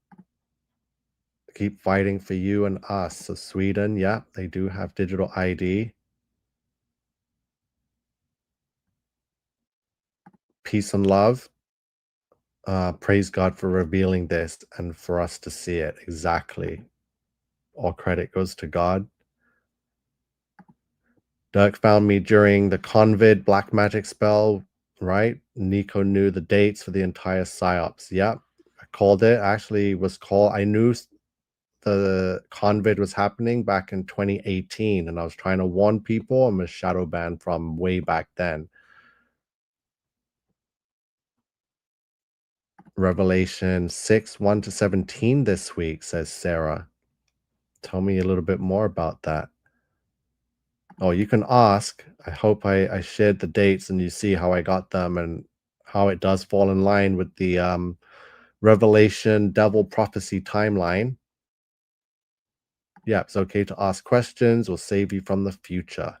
Keep fighting for you and us. So Sweden, yeah, they do have digital ID. Peace and love. Praise God for revealing this and for us to see it. Exactly. All credit goes to God. Dirk found me during the Convid black magic spell, right? Nico knew the dates for the entire psyops. Yep. I called it. Actually was called. I knew the convid was happening back in 2018, and I was trying to warn people and was shadow banned from way back then. Revelation 6, 1 to 17 this week, says Sarah. Tell me a little bit more about that. Oh, you can ask. I hope I shared the dates and you see how I got them and how it does fall in line with the Revelation Devil Prophecy timeline. Yeah, it's okay to ask questions. We'll save you from the future.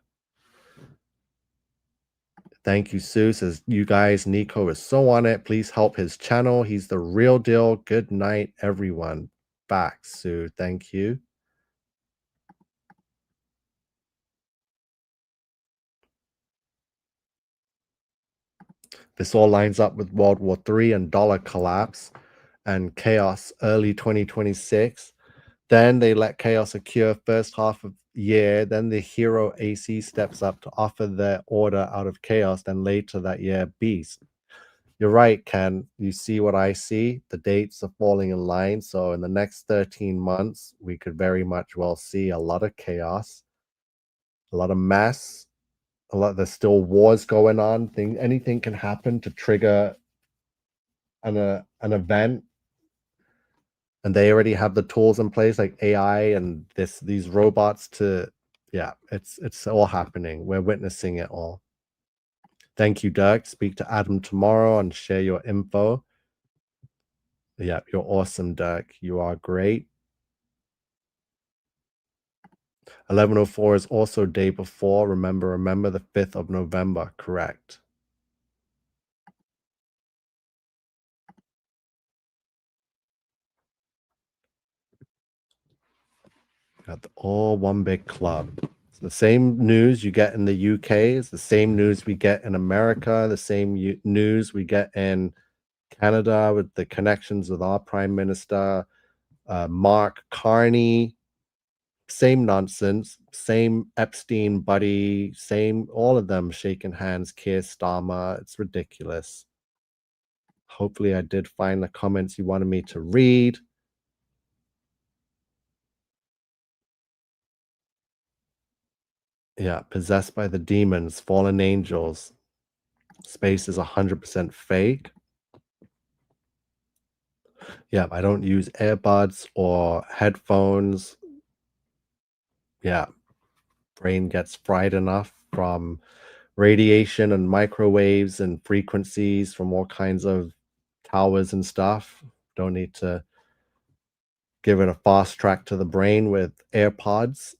Thank you, Sue. Says, you guys, Nico is so on it. Please help his channel. He's the real deal. Good night, everyone. Back, Sue. Thank you. This all lines up with World War III and dollar collapse and chaos early 2026. Then they let chaos occur first half of year. Then the hero AC steps up to offer their order out of chaos. Then later that year, beast. You're right, Ken. You see what I see? The dates are falling in line. So in the next 13 months, we could very much well see a lot of chaos, a lot of mess, there's still wars going on. Anything can happen to trigger an event, and they already have the tools in place like AI and these robots to, yeah, it's all happening. We're witnessing it all. Thank you, Dirk. Speak to Adam tomorrow and share your info. Yeah, you're awesome, Dirk. You are great. 1104 is also day before. Remember the 5th of November, correct. Got all one big club. It's the same news you get in the UK. It's the same news we get in America. The same news we get in Canada with the connections with our Prime Minister, Mark Carney. Same nonsense. Same Epstein buddy. Same all of them shaking hands. Keir Starmer. It's ridiculous. Hopefully, I did find the comments you wanted me to read. Yeah, possessed by the demons, fallen angels. Space is 100% fake. Yeah, I don't use earbuds or headphones. Yeah, brain gets fried enough from radiation and microwaves and frequencies from all kinds of towers and stuff. Don't need to give it a fast track to the brain with AirPods.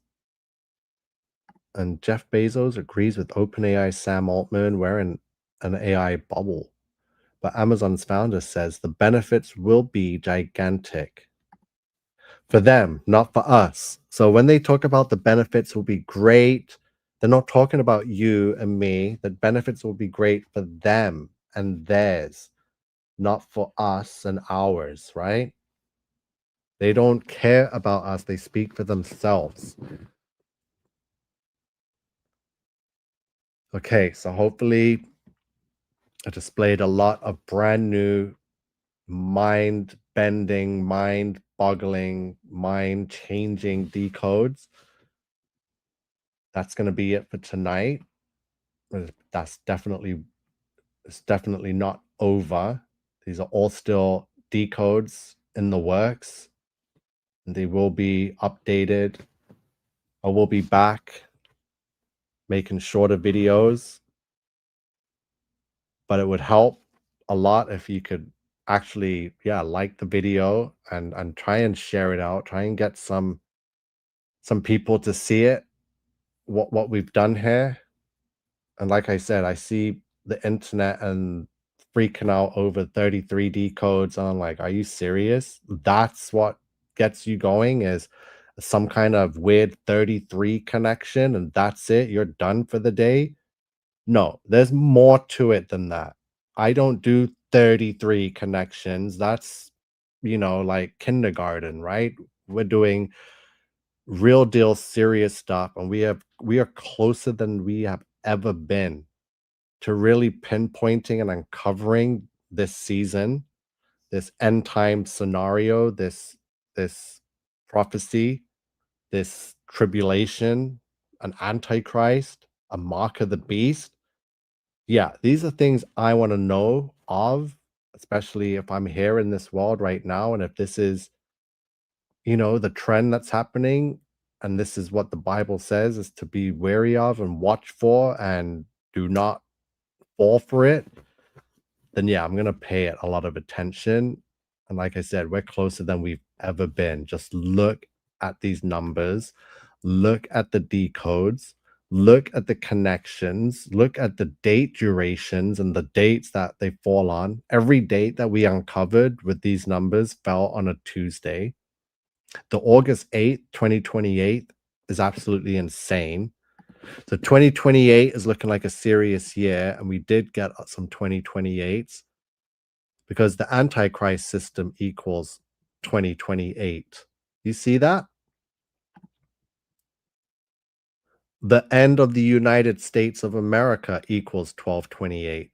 And Jeff Bezos agrees with OpenAI Sam Altman wearing an AI bubble. But Amazon's founder says the benefits will be gigantic for them, not for us. So when they talk about the benefits will be great, they're not talking about you and me. The benefits will be great for them and theirs, not for us and ours, right? They don't care about us. They speak for themselves. Okay, so hopefully I displayed a lot of brand new mind bending, mind boggling, mind changing decodes. That's going to be it for tonight. That's definitely, it's definitely not over. These are all still decodes in the works, and they will be updated. I will be back making shorter videos, but it would help a lot if you could actually, yeah, like the video and try and share it out. Try and get some people to see it, what we've done here. And like I said, I see the internet and freaking out over 33D codes. And I'm like, are you serious? That's what gets you going, is some kind of weird 33 connection, and that's it. You're done for the day. No, there's more to it than that. I don't do 33 connections. That's, like kindergarten, right? We're doing real deal serious stuff, and we are closer than we have ever been to really pinpointing and uncovering this season, this end time scenario, this prophecy, this tribulation, an antichrist, a mark of the beast. Yeah, these are things I want to know of, especially if I'm here in this world right now. And if this is, the trend that's happening, and this is what the Bible says is to be wary of and watch for and do not fall for it, then yeah, I'm gonna pay it a lot of attention. And like I said, we're closer than we've ever been. Just look at these numbers, look at the decodes, look at the connections, look at the date durations and the dates that they fall on. Every date that we uncovered with these numbers fell on a Tuesday. The August 8th, 2028 is absolutely insane. So 2028 is looking like a serious year, and we did get some 2028s because the Antichrist system equals 2028. You see that? The end of the United States of America equals 1228.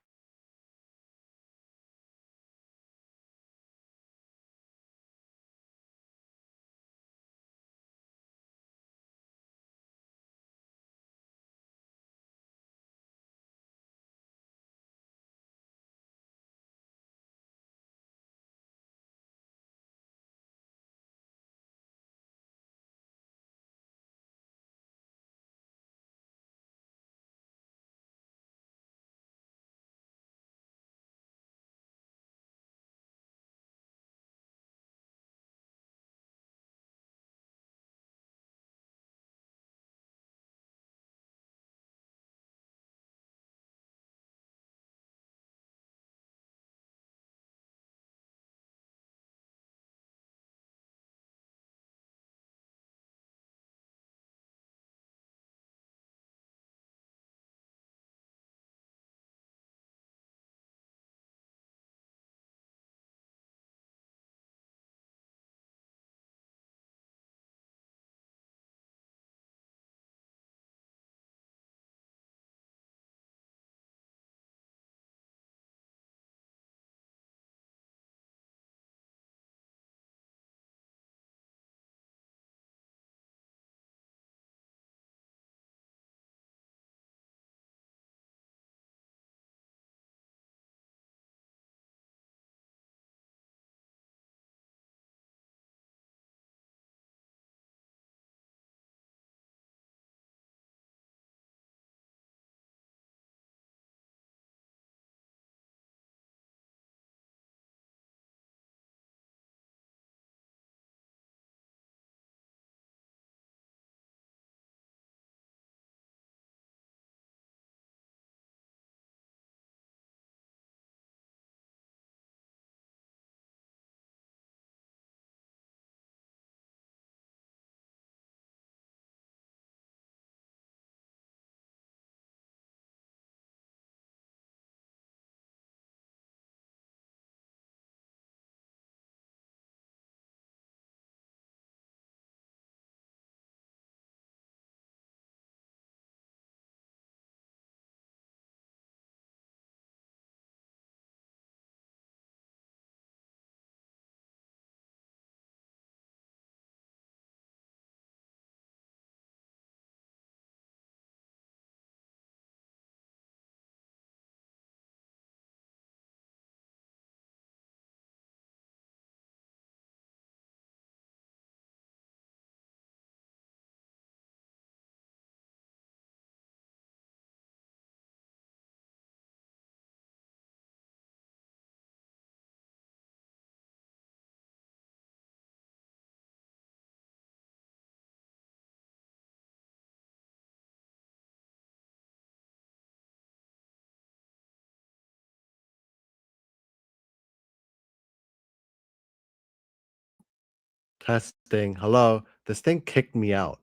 Testing. Hello. This thing kicked me out.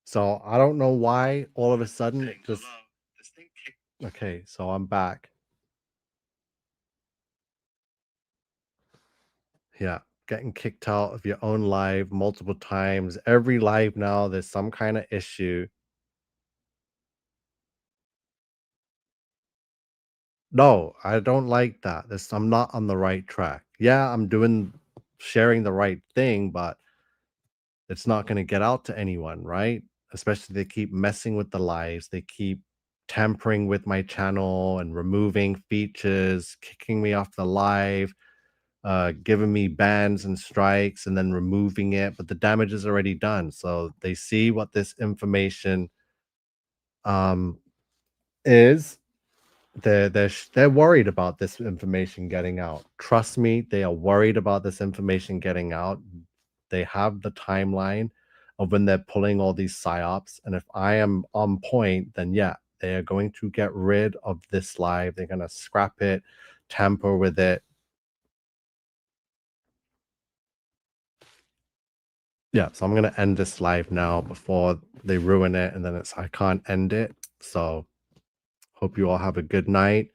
So I don't know why all of a sudden it just. Okay, so I'm back. Yeah, getting kicked out of your own live multiple times. Every live now, there's some kind of issue. No, I don't like that. I'm not on the right track. Yeah, I'm doing sharing the right thing, but it's not going to get out to anyone, right? Especially they keep messing with the lives, they keep tampering with my channel and removing features, kicking me off the live, giving me bans and strikes, and then removing it. But the damage is already done. So they see what this information um, is. They're worried about this information getting out. Trust me, they are worried about this information getting out. They have the timeline of when they're pulling all these psyops, and if I am on point, then yeah, they are going to get rid of this live. They're gonna scrap it, tamper with it. Yeah, so I'm gonna end this live now before they ruin it, and then I can't end it. So hope you all have a good night.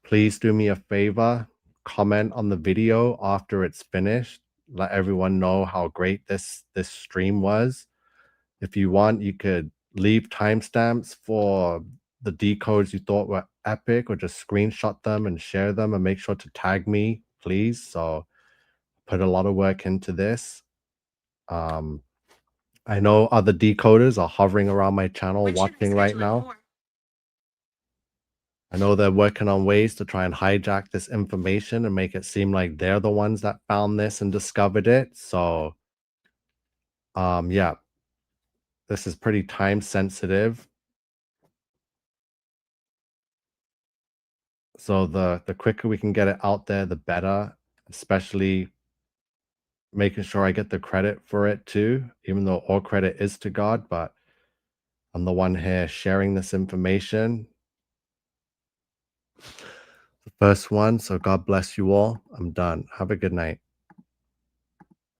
Please do me a favor, comment on the video after it's finished. Let everyone know how great this stream was. If you want, you could leave timestamps for the decodes you thought were epic, or just screenshot them and share them, and make sure to tag me, please. So put a lot of work into this. I know other decoders are hovering around my channel watching right now. I know they're working on ways to try and hijack this information and make it seem like they're the ones that found this and discovered it. So, yeah, this is pretty time sensitive. So the quicker we can get it out there, the better, especially making sure I get the credit for it too, even though all credit is to God, but I'm the one here sharing this information. The first one. So God bless you all. I'm done. Have a good night.